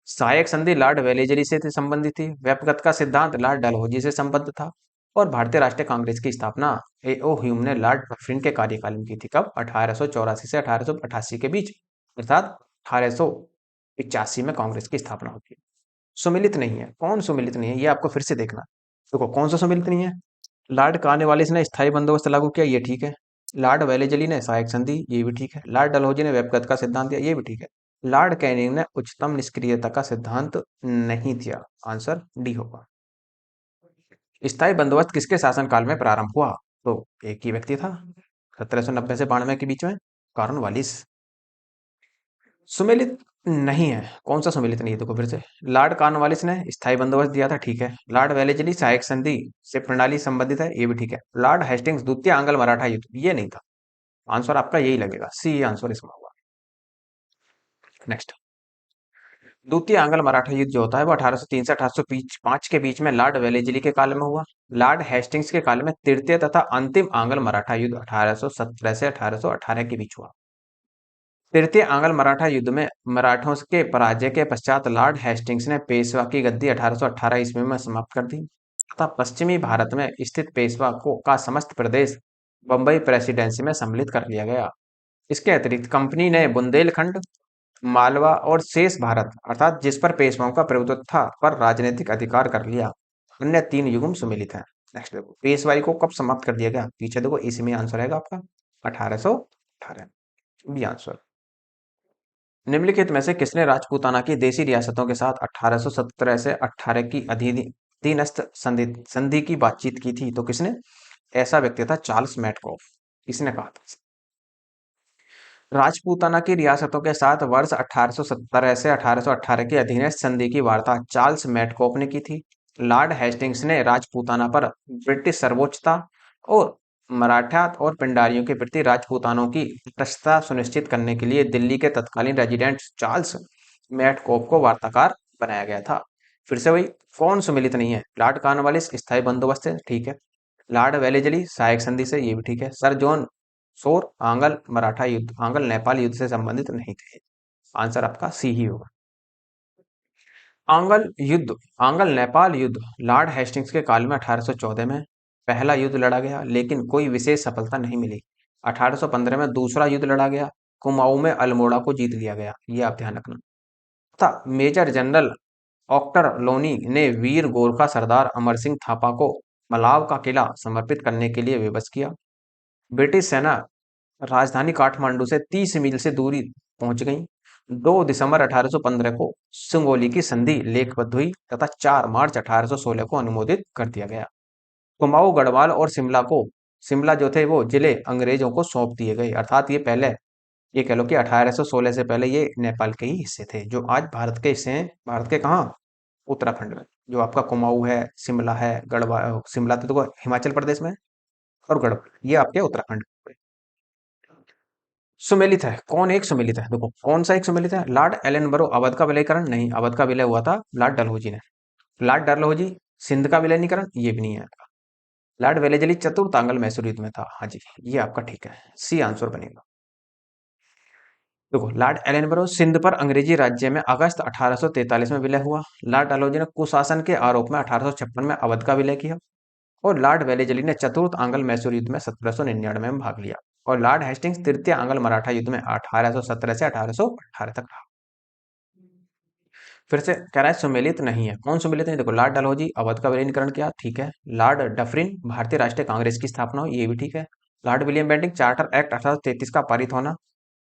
S1: सहायक संधि लॉर्ड वेलेजरी से संबंधित थी। व्यपगत का सिद्धांत लॉर्ड डलहौजी से संबद्ध था। और भारतीय राष्ट्रीय कांग्रेस की स्थापना ए.ओ. ह्यूम ने लॉर्ड डफरिन के कार्यकाल में की थी। कब? 1884 से 1888 के बीच, अर्थात 1885 में कांग्रेस की स्थापना होती है। सुमिलित नहीं है। कौन सुमिलित नहीं है, ये आपको फिर से देखना। देखो, कौन सा सुमिलित नहीं है? लॉर्ड कॉर्नवालिस ने स्थायी बंदोबस्त लागू किया, ये ठीक है। लॉर्ड वेलेजली ने सहायक संधि, ये भी ठीक है। लॉर्ड डलहौजी ने व्यपगत का सिद्धांत दिया, ये भी ठीक है। लॉर्ड कैनिंग ने उच्चतम निष्क्रियता का सिद्धांत नहीं दिया। आंसर डी होगा। स्थायी बंदोबस्त किसके शासनकाल में प्रारंभ हुआ? तो एक ही व्यक्ति था, 1790 से 92 के बीच में, कॉर्नवालिस। सुमेलित नहीं है। कौन सा सुमेलित नहीं है? देखो फिर से, लॉर्ड कॉर्नवालिस ने स्थायी बंदोबस्त दिया था, ठीक है। लॉर्ड वेलेजली सहायक संधि से प्रणाली संबंधित है, ये भी ठीक है। लॉर्ड हेस्टिंग्स द्वितीय आंग्ल मराठा युद्ध, ये नहीं था। आंसर आपका यही लगेगा, सी आंसर इसमें होगा। नेक्स्ट, द्वितीय आंग्ल मराठा युद्ध जो होता है वो 1803 से 1805 के बीच में लॉर्ड वेलेजली के काल में हुआ। लॉर्ड हेस्टिंग्स के काल में तृतीय तथा अंतिम आंग्ल मराठा युद्ध 1817 से 1818 के बीच हुआ। तृतीय आंग्ल मराठा युद्ध में मराठों के पराजय के पश्चात लॉर्ड हेस्टिंग्स ने पेशवा की गद्दी 1818 ईस्वी में समाप्त कर दी तथा पश्चिमी भारत में स्थित पेशवा को का समस्त प्रदेश बंबई प्रेसिडेंसी में सम्मिलित कर लिया गया। इसके अतिरिक्त कंपनी ने बुंदेलखंड, मालवा और शेष भारत, अर्थात जिस पर पेशवाओं का प्रभुत्व था, पर राजनीतिक अधिकार कर लिया। अन्य 3 युग्म सुमिलित हैं। नेक्स्ट देखो, पेशवाई को कब समाप्त कर दिया गया? पीछे देखो, इसी में आंसर आएगा आपका 1818, बी आंसर। निम्नलिखित में से किसने राजपूताना की देशी रियासतों के साथ 1817 से 18 की अधीनस्थ संधि की बातचीत की थी? तो किसने? ऐसा व्यक्ति था चार्ल्स मैटकॉफ। इसने कहा था। राजपूताना की रियासतों के साथ वर्ष 1817 से 1818 की अधीनस्थ संधि की वार्ता चार्ल्स मैटकॉफ ने की थी। लॉर्ड हेस्टिंग्स ने राजपूताना पर ब्रिटिश सर्वोच्चता और मराठा और पिंडारियों के प्रति राजपूतानों की तटस्थता सुनिश्चित करने के लिए दिल्ली के तत्कालीन रेजिडेंट चार्ल्स मैटकॉफ को वार्ताकार बनाया गया था। फिर से वही, कौन सुमिलित नहीं है? लॉर्ड कॉर्नवालिस स्थायी बंदोबस्त से, ठीक है। लॉर्ड वेलेजली सहायक संधि से, ये भी ठीक है। सर जॉन शोर आंग्ल मराठा युद्ध, आंग्ल नेपाल युद्ध से संबंधित नहीं थे। आंसर आपका सी ही होगा। आंग्ल नेपाल युद्ध लॉर्ड हेस्टिंग्स के काल में 1814 में पहला युद्ध लड़ा गया, लेकिन कोई विशेष सफलता नहीं मिली। 1815 में दूसरा युद्ध लड़ा गया, कुमाऊं में अल्मोड़ा को जीत लिया गया, ये आप ध्यान रखना। तथा मेजर जनरल ऑक्टर लोनी ने वीर गोरखा सरदार अमर सिंह थापा को मलाव का किला समर्पित करने के लिए विवश किया। ब्रिटिश सेना राजधानी काठमांडू से 30 मील से दूरी पहुंच गई। 2 दिसंबर 1815 को सुंगोली की संधि लेखबद्ध हुई तथा 4 मार्च 1816 को अनुमोदित कर दिया गया। कुमाऊं, गढ़वाल और शिमला जो थे वो जिले अंग्रेजों को सौंप दिए गए, अर्थात ये पहले, ये कह लो कि 1816 से पहले ये नेपाल के ही हिस्से थे, जो आज भारत के हिस्से हैं। भारत के कहाँ? उत्तराखंड में। जो आपका कुमाऊं है, शिमला है, गढ़वाल, शिमला तो देखो हिमाचल प्रदेश में है, और गढ़वाल ये आपके उत्तराखंड में। सुमेलित है। कौन एक सुमेलित है? देखो, कौन सा एक सुमेलित है? लॉर्ड एलनबरो अवध का विलयीकरण, नहीं। अवध का विलय हुआ था लॉर्ड डलहौजी ने। लॉर्ड डलहौजी सिंध का विलयीकरण, ये भी नहीं है। लॉर्ड वेलेजली चतुर्थ आंग्ल मैसूर युद्ध में था, हाँ जी, ये आपका ठीक है, सी आंसर बनेगा। देखो, लॉर्ड एलनबरो सिंध पर अंग्रेजी राज्य में अगस्त 1843 में विलय हुआ। लॉर्ड डलहौजी ने कुशासन के आरोप में 1856 में अवध का विलय किया। और लॉर्ड वेलेजली ने चतुर्थ आंग्ल मैसूर युद्ध में 1799 में भाग लिया। और लॉर्ड हेस्टिंग्स तृतीय आंग्ल मराठा युद्ध में 1817 से 1818 तक रहा। फिर से कह रहा है सुमेलित नहीं है। कौन सुमेलित नहीं? देखो, लॉर्ड डलहौजी अवध का विलीनीकरण किया, ठीक है। लॉर्ड डफरिन भारतीय राष्ट्रीय कांग्रेस की स्थापना हुई, ये भी ठीक है। Lord William Bentinck charter act 1833 का पारित होना,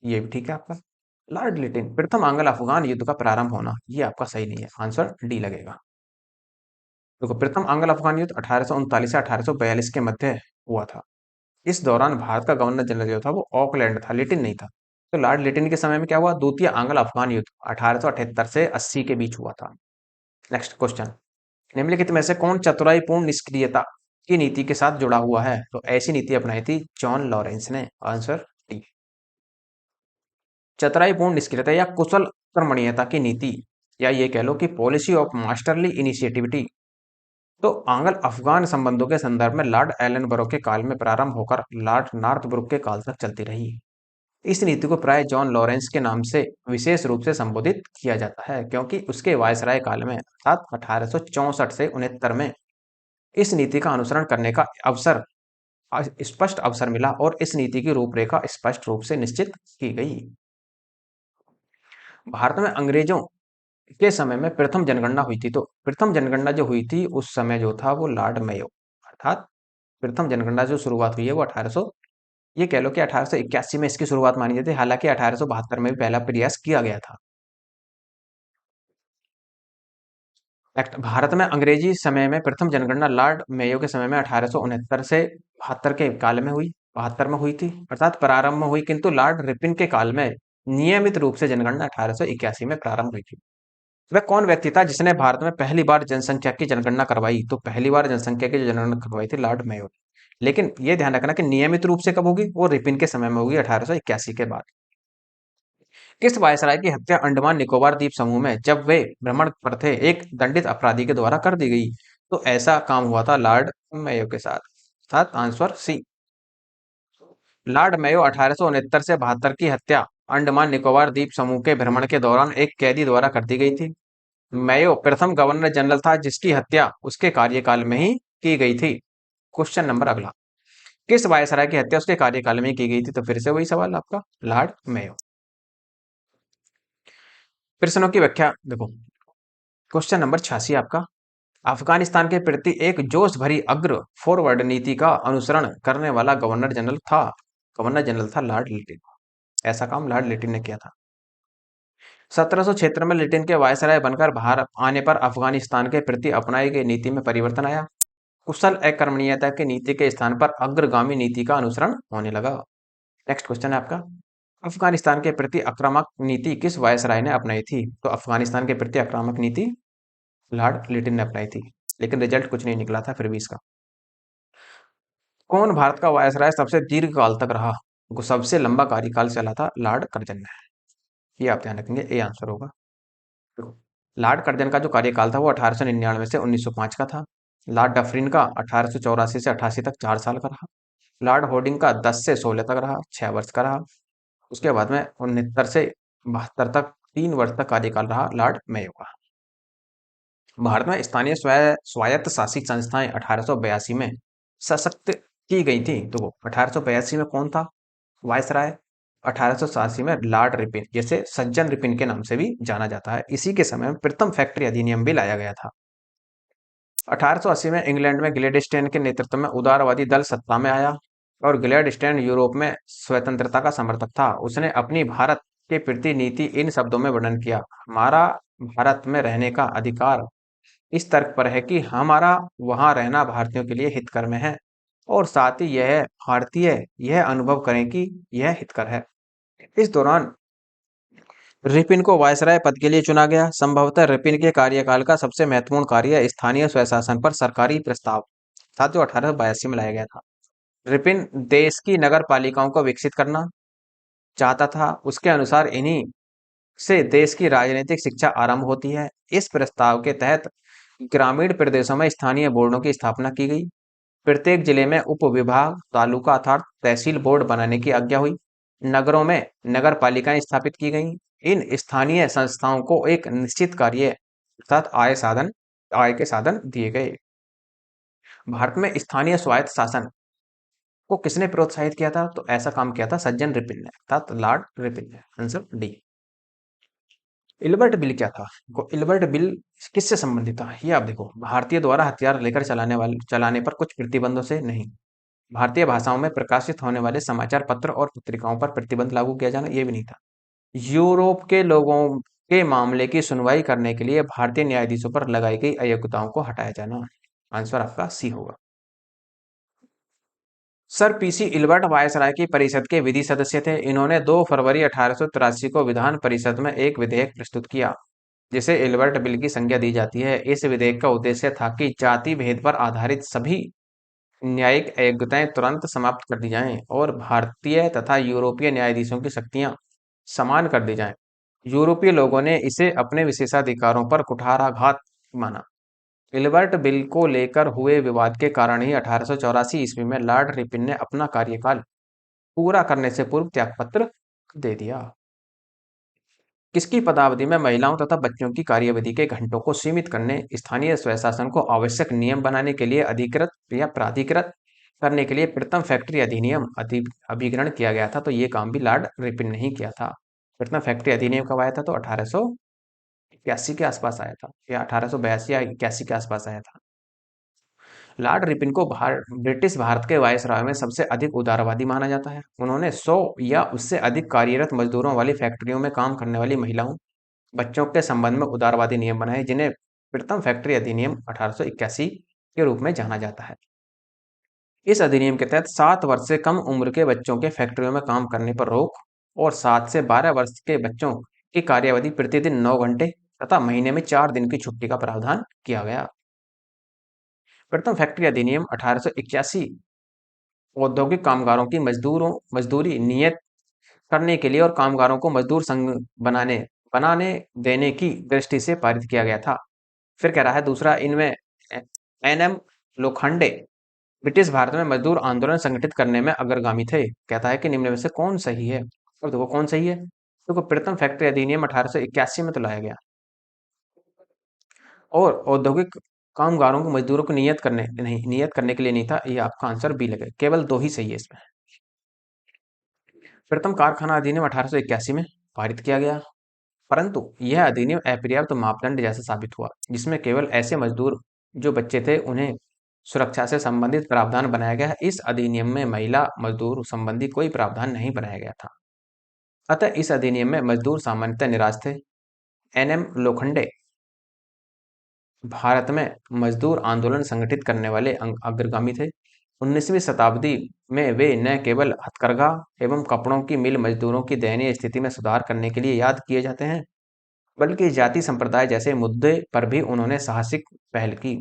S1: ये भी ठीक है आपका। लॉर्ड लिटिन प्रथम आंग्ल अफगान युद्ध का प्रारंभ होना, ये आपका सही नहीं है, आंसर डी लगेगा। देखो, प्रथम आंग्ल अफगान युद्ध 1839 से 1842 के मध्य हुआ था। इस दौरान भारत का गवर्नर जनरल जो था वो ऑकलैंड था, लिटिन नहीं था। तो लॉर्ड लिटिन के समय में क्या हुआ? द्वितीय आंग्ल अफगान युद्ध 1878 से 80 के बीच हुआ था। नेक्स्ट क्वेश्चन, निम्नलिखित में से कौन चतुराईपूर्ण निष्क्रियता की नीति के साथ जुड़ा हुआ है? तो ऐसी नीति अपनाई थी जॉन लॉरेंस ने, आंसर डी। चतुराईपूर्ण निष्क्रियता या कुशल कर्मण्यता की नीति, या ये कह लो कि पॉलिसी ऑफ मास्टरली इनिशिएटिविटी, तो आंग्ल अफगान संबंधों के संदर्भ में लॉर्ड एलनबरो के काल में प्रारंभ होकर लॉर्ड नॉर्थब्रुक के काल तक चलती रही। इस नीति को प्राय जॉन लॉरेंस के नाम से विशेष रूप से संबोधित किया जाता है, क्योंकि उसके वायसराय काल में अर्थात 1864 से 69 में इस नीति का अनुसरण करने का स्पष्ट अवसर मिला और इस नीति की रूपरेखा स्पष्ट रूप से निश्चित की गई। भारत में अंग्रेजों के समय में प्रथम जनगणना हुई थी, तो प्रथम जनगणना जो हुई थी उस समय जो था वो लॉर्ड मेयो, अर्थात प्रथम जनगणना जो शुरुआत हुई है वो 1800, ये कह लो कि 1881 में इसकी शुरुआत मानी जाती है, हालांकि 1872 में भी पहला प्रयास किया गया था। नेक्स्ट, भारत में अंग्रेजी समय में प्रथम जनगणना लॉर्ड मेयो के समय में 1869 से 72 के काल में हुई, 72 में हुई थी, अर्थात प्रारंभ में हुई, किंतु लॉर्ड रिपिन के काल में नियमित रूप से जनगणना 1881 में प्रारंभ हुई थी। वह कौन व्यक्ति था जिसने भारत में पहली बार जनसंख्या की जनगणना करवाई? तो पहली बार जनसंख्या की जनगणना करवाई थी लॉर्ड मेयो ने। लेकिन यह ध्यान रखना कि नियमित रूप से कब होगी? वो रिपिन के समय में होगी, 1881 के बाद। किस वायसराय की हत्या अंडमान निकोबार द्वीप समूह में जब वे भ्रमण पर थे एक दंडित अपराधी के द्वारा कर दी गई? तो ऐसा काम हुआ था लॉर्ड मेयो के साथ, अर्थात आंसर सी। लॉर्ड मेयो 1869 से 72 की हत्या अंडमान निकोबार द्वीप समूह के भ्रमण के दौरान एक कैदी द्वारा कर दी गई थी। मेयो प्रथम गवर्नर जनरल था जिसकी हत्या उसके कार्यकाल में ही की गई थी। क्वेश्चन नंबर अगला, किस वायसराय की हत्या उसके कार्यकाल में की गई थी? तो फिर से वही सवाल आपका, लॉर्ड मेयो। प्रश्नों की व्याख्या देखो, क्वेश्चन नंबर 86 आपका, अफगानिस्तान के प्रति एक जोश भरी अग्र फॉरवर्ड नीति का अनुसरण करने वाला गवर्नर जनरल था लॉर्ड लिटिन। ऐसा काम लॉर्ड लिटिन ने किया था। 1776 में लिटिन के वायसराय बनकर भारत आने पर अफगानिस्तान के प्रति अपनाई गई नीति में परिवर्तन आया। कुशल अकर्मण्यता की नीति के स्थान पर अग्रगामी नीति का अनुसरण होने लगा। नेक्स्ट क्वेश्चन है आपका, अफगानिस्तान के प्रति आक्रामक नीति किस वायसराय ने अपनाई थी? तो अफगानिस्तान के प्रति आक्रामक नीति लॉर्ड लिटिन ने अपनाई थी, लेकिन रिजल्ट कुछ नहीं निकला था फिर भी इसका। कौन भारत का वायसराय सबसे दीर्घ काल तक रहा? वो सबसे लंबा कार्यकाल चला था लॉर्ड कर्जन ने, ये आप ध्यान रखेंगे, ए आंसर होगा। देखो, लॉर्ड कर्जन का जो कार्यकाल था वो 1899 से 1905 का था। लॉर्ड डफरिन का 1884 से 88 तक 4 साल का रहा। लॉर्ड होर्डिंग का 10 से 16 तक रहा, 6 वर्ष का रहा। उसके बाद में 69 से 72 तक 3 वर्ष तक कार्यकाल रहा लॉर्ड मेयो का। भारत में स्थानीय स्वायत्त शासित संस्थाएं 1882 में सशक्त की गई थी। तो 1882 में कौन था वायसराय? 1887 में लॉर्ड रिपिन, जैसे सज्जन रिपिन के नाम से भी जाना जाता है। इसी के समय में प्रथम फैक्ट्री अधिनियम भी लाया गया था। 1880 में इंग्लैंड में ग्लैडस्टेन के नेतृत्व में उदारवादी दल सत्ता में आया और ग्लैडस्टेन यूरोप में स्वतंत्रता का समर्थक था। उसने अपनी भारत के प्रति नीति इन शब्दों में वर्णन किया, हमारा भारत में रहने का अधिकार इस तर्क पर है कि हमारा वहां रहना भारतीयों के लिए हितकर में है और साथ ही यह भारतीय यह अनुभव करें कि यह हितकर है। इस दौरान रिपिन को वायसराय पद के लिए चुना गया। संभवतः रिपिन के कार्यकाल का सबसे महत्वपूर्ण कार्य स्थानीय स्वशासन पर सरकारी प्रस्ताव था जो 1882 में लाया गया था। रिपिन देश की नगर पालिकाओं को विकसित करना चाहता था। उसके अनुसार इन्हीं से देश की राजनीतिक शिक्षा आरंभ होती है। इस प्रस्ताव के तहत ग्रामीण प्रदेशों में स्थानीय बोर्डों की स्थापना की गई। प्रत्येक जिले में उप विभाग, तालुका अर्थात तहसील बोर्ड बनाने की आज्ञा हुई। नगरों में नगर पालिकाएं स्थापित की गईं। इन स्थानीय संस्थाओं को एक निश्चित कार्य अर्थात आय के साधन दिए गए। भारत में स्थानीय स्वायत्त शासन को किसने प्रोत्साहित किया था? तो ऐसा काम किया था सज्जन रिपिन ने, अर्थात लॉर्ड रिपिन ने। Answer D. इल्बर्ट बिल क्या था? इल्बर्ट बिल किससे संबंधित था? ये आप देखो, भारतीय द्वारा हथियार लेकर चलाने पर कुछ प्रतिबंधों से नहीं, भारतीय भाषाओं में प्रकाशित होने वाले समाचार पत्र और पत्रिकाओं पर प्रतिबंध लागू किया जाना, ये भी नहीं था। यूरोप के लोगों के मामले की सुनवाई करने के लिए भारतीय न्यायाधीशों पर लगाई गई अयोग्यताओं को हटाया जाना। आंसर आपका सी होगा। सर पीसी इल्बर्ट वायसराय की परिषद के विधि सदस्य थे। इन्होंने 2 फरवरी 1883 को विधान परिषद में एक विधेयक प्रस्तुत किया, जिसे इल्बर्ट बिल की संज्ञा दी जाती है। इस विधेयक का उद्देश्य था कि जाति भेद पर आधारित सभी न्यायिक अयोग्यताएं तुरंत समाप्त कर दी जाएं और भारतीय तथा यूरोपीय न्यायाधीशों की शक्तियां समान कर दी जाएं। यूरोपीय लोगों ने इसे अपने विशेषाधिकारों पर कुठाराघात माना। इल्बर्ट बिल को लेकर हुए विवाद के कारण ही 1884 ईस्वी में लॉर्ड रिपिन ने अपना कार्यकाल पूरा करने से पूर्व त्यागपत्र दे दिया। किसकी पदावधि में महिलाओं तथा बच्चों की कार्यविधि के घंटों को सीमित करने, स्थानीय स्वशासन को आवश्यक नियम बनाने के लिए अधिकृत या प्राधिकृत करने के लिए प्रथम फैक्ट्री अधिनियम अभिग्रहण किया गया था? तो ये काम भी लॉर्ड रिपिन ने ही किया था। प्रथम फैक्ट्री अधिनियम कब आया था? तो 1881 के आसपास आया था, या 1882 या 81 के आसपास आया था। लॉर्ड रिपिन को ब्रिटिश भारत के वायसराय में सबसे अधिक उदारवादी माना जाता है। उन्होंने 100 या उससे अधिक कार्यरत मजदूरों वाली फैक्ट्रियों में काम करने वाली महिलाओं, बच्चों के संबंध में उदारवादी नियम बनाए, जिन्हें प्रथम फैक्ट्री अधिनियम 1881 के रूप में जाना जाता है। इस अधिनियम के तहत 7 वर्ष से कम उम्र के बच्चों के फैक्ट्रियों में काम करने पर रोक और 7 से 12 वर्ष के बच्चों की कार्यावधि प्रतिदिन 9 घंटे तथा महीने में 4 दिन की छुट्टी का प्रावधान किया गया। प्रथम फैक्ट्री अधिनियम 1881 औद्योगिक कामगारों की मजदूरी नियत करने के लिए और कामगारों को मजदूर संघ बनाने बनाने देने की दृष्टि से पारित किया गया था। फिर कह रहा है दूसरा, इनमें एनएम लोखंडे ब्रिटिश भारत में मजदूर आंदोलन संगठित करने में अग्रगामी थे। कहता है कि निम्न में से कौन सही है? अब देखो कौन सही है। देखो प्रथम फैक्ट्री अधिनियम 1881 में तो लाया गया, और औद्योगिक कामगारों को मजदूरों को नियत करने के लिए नहीं था। ये आपका आंसर बी लगेगा, केवल 2 ही सही है इसमें। प्रथम कारखाना अधिनियम 1881 में पारित किया गया, परंतु यह अधिनियम अपर्याप्त मापदंड जैसा साबित हुआ, जिसमें केवल ऐसे मजदूर जो बच्चे थे उन्हें सुरक्षा से संबंधित प्रावधान बनाया गया है। इस अधिनियम में महिला मजदूर संबंधी कोई प्रावधान नहीं बनाया गया था, अतः इस अधिनियम में मजदूर सामान्यतः निराश थे। एनएम लोखंडे भारत में मजदूर आंदोलन संगठित करने वाले अग्रगामी थे। 19वीं शताब्दी में वे न केवल हथकरघा एवं कपड़ों की मिल मजदूरों की दयनीय स्थिति में सुधार करने के लिए याद किए जाते हैं, बल्कि जाति संप्रदाय जैसे मुद्दे पर भी उन्होंने साहसिक पहल की।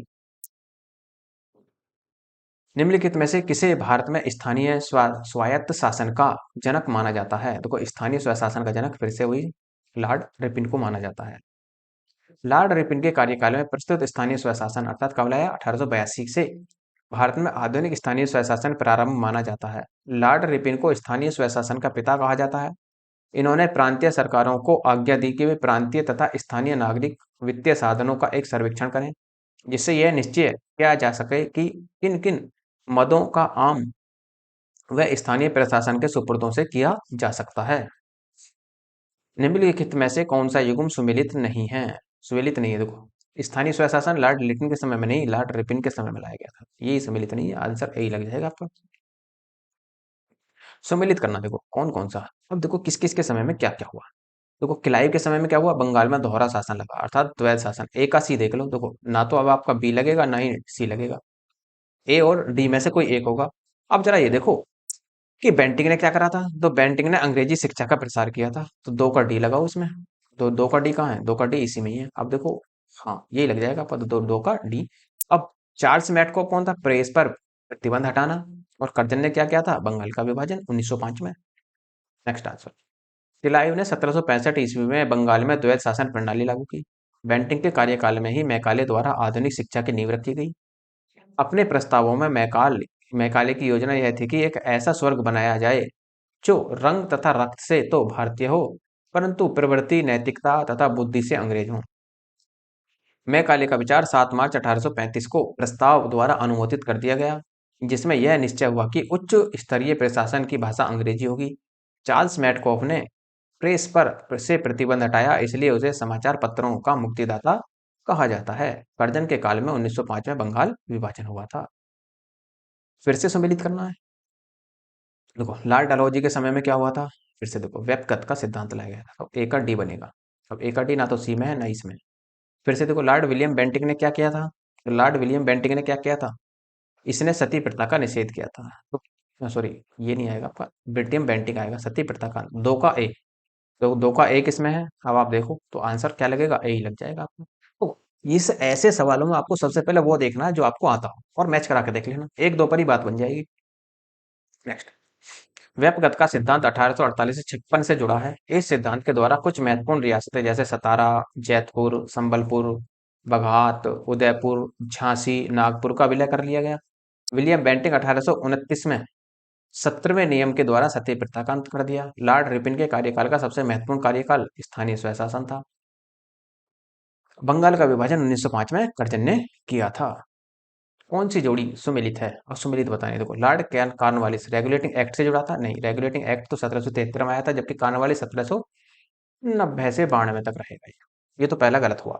S1: निम्नलिखित में से किसे भारत में स्थानीय स्वायत्त शासन का जनक माना जाता है? देखो स्थानीय स्वशासन का जनक फिर से वही लॉर्ड रिपिन को माना जाता है। लॉर्ड रिपिन के कार्यकाल में प्रस्तुत स्थानीय स्वशासन अर्थात कब लाया? 1882 से भारत में आधुनिक स्थानीय स्वशासन प्रारंभ माना जाता है। लॉर्ड रिपिन को स्थानीय स्वशासन का पिता कहा जाता है। इन्होंने प्रांतीय सरकारों को आज्ञा दी कि वे प्रांतीय तथा स्थानीय नागरिक वित्तीय साधनों का एक सर्वेक्षण करें, जिससे यह निश्चय किया जा सके कि किन किन मदों का आम व स्थानीय प्रशासन के सुपुर्दों से किया जा सकता है। निम्नलिखित में से कौन सा युग्म सुमेलित नहीं है? सुमेलित नहीं है। देखो स्थानीय स्वशासन लॉर्ड लिटिन के समय में नहीं, लॉर्ड रिपिन के समय में लाया गया था। यही सम्मिलित नहीं है, आंसर यही लग जाएगा आपका। सम्मिलित करना देखो कौन कौन सा। अब देखो किस किस के समय में क्या क्या हुआ। देखो क्लाइव के समय में क्या हुआ? बंगाल में दोहरा शासन लगा, अर्थात द्वैध शासन। ए का सी देख लो, देखो ना तो अब आपका बी लगेगा ना ही सी लगेगा, ए और डी में से कोई एक होगा। अब जरा ये देखो कि बेंटिंग ने क्या करा था। तो बेंटिंग ने अंग्रेजी शिक्षा का प्रसार किया था, तो 2 का डी लगाओ उसमें। तो 2 का डी कहाँ है? 2 का डी इसी में ही है। अब देखो हाँ यही लग जाएगा आपका, तो 2 का डी। अब चार्ल्स मैटकॉक कौन था? प्रेस पर प्रतिबंध हटाना। और कर्जन ने क्या किया था? बंगाल का विभाजन 1905 में। Next answer. क्लाइव ने 1765 ईस्वी में बंगाल में द्वैध शासन प्रणाली लागू की। बेंटिंग के कार्यकाल में ही मैकाले द्वारा आधुनिक शिक्षा की नींव रखी गई। अपने प्रस्तावों में मैकाले की योजना यह थी कि एक ऐसा स्वर्ग बनाया जाए जो रंग तथा रक्त से तो भारतीय हो, परंतु प्रवृत्ति, नैतिकता तथा बुद्धि से अंग्रेज हो। मैकाले का विचार 7 मार्च 1835 को प्रस्ताव द्वारा अनुमोदित कर दिया गया। जिसमें यह निश्चय हुआ कि उच्च स्तरीय प्रशासन की भाषा अंग्रेजी होगी। चार्ल्स मैडकॉफ ने प्रेस पर से प्रतिबंध हटाया, इसलिए उसे समाचार पत्रों का मुक्तिदाता कहा जाता है। कर्जन के काल में 1905 में बंगाल विभाजन हुआ था। फिर से सम्मिलित करना है। देखो लॉर्ड डलहौजी के समय में क्या हुआ था, फिर से देखो व्यपगत का सिद्धांत लाया गया था। अब ए का डी बनेगा। अब ए का डी ना तो सी में है ना इसमें। फिर से देखो लॉर्ड विलियम बेंटिक ने क्या किया था, तो लॉर्ड विलियम बेंटिक ने क्या किया था, इसने सती प्रथा का निषेध किया था। तो सॉरी, ये नहीं आएगा आपका, विलियम बेंटिक आएगा। सती प्रथा का दो का ए, तो दो का ए किसमें है, अब आप देखो तो आंसर क्या लगेगा, ए ही लग जाएगा आपको। तो इस ऐसे सवालों में आपको सबसे पहले वो देखना है जो आपको आता हो और मैच करा के देख लेना, एक दो पर ही बात बन जाएगी। नेक्स्ट, व्यपगत का सिद्धांत 1848 से 56 से जुड़ा है। इस सिद्धांत के द्वारा कुछ महत्वपूर्ण रियासतें जैसे सतारा, जैतपुर, संबलपुर, बघात, उदयपुर, झांसी, नागपुर का विलय कर लिया गया। विलियम बेंटिक 1829 में 17वें नियम के द्वारा सती प्रथा का अंत कर दिया। लॉर्ड रिपन के कार्यकाल का सबसे महत्वपूर्ण कार्यकाल स्थानीय स्वशासन था। बंगाल का विभाजन 1905 में कर्जन ने किया था। कौन सी जोड़ी सुमेलित है, और सुमेलित बताने, देखो Lord can Cornwallis regulating act से जुड़ा था, नहीं रेगुलेटिंग एक्ट तो 1773 में आया था, जबकि कॉर्नवालिस 1790 से 92 तक रहेगा। ये तो पहला गलत हुआ।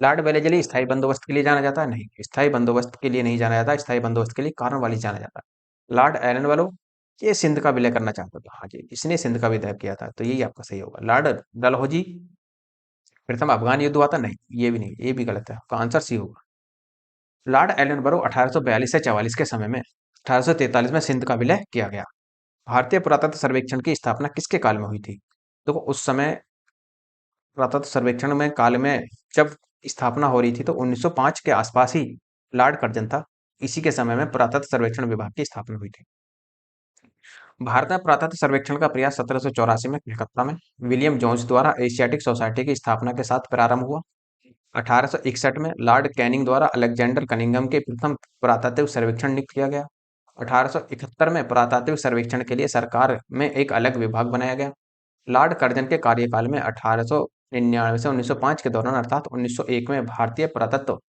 S1: लॉर्ड वेलेजली स्थायी बंदोबस्त के लिए जाना जाता है, नहीं स्थायी बंदोबस्त के लिए नहीं जाना जाता, स्थायी बंदोबस्त के लिए कॉर्नवालिस जाना जाता है। लॉर्ड एलन वालो ये सिंध का विलय करना चाहता था, हाँ जी इसने सिंध का विलय किया था, तो यही आपका सही होगा। लॉर्ड डलहौजी प्रथम अफगान युद्ध हुआ था, नहीं ये भी नहीं, ये भी गलत है, आपका आंसर सी होगा। लॉर्ड एलनबरो 1842 से 44 के समय में 1843 में सिंध का विलय किया गया। भारतीय पुरातत्व सर्वेक्षण की स्थापना किसके काल में हुई थी, देखो उस समय पुरातत्व सर्वेक्षण में काल में जब स्थापना हो रही थी तो 1905 के आसपास ही लॉर्ड कर्जन था, इसी के समय में पुरातत्व सर्वेक्षण विभाग की स्थापना हुई थी। भारत में पुरातत्व सर्वेक्षण का प्रयास 1784 में कलकत्ता में विलियम जोन्स द्वारा एशियाटिक सोसाइटी की स्थापना के साथ प्रारंभ हुआ। 1861 में लॉर्ड कैनिंग द्वारा अलेक्जेंडर कनिंघम के प्रथम पुरातात्विक सर्वेक्षण नियुक्त किया गया। 1871 में पुरातात्विक सर्वेक्षण के लिए सरकार में एक अलग विभाग बनाया गया। लॉर्ड कर्जन के कार्यकाल में 1899 से 1905 के दौरान अर्थात 1901 में भारतीय पुरातत्व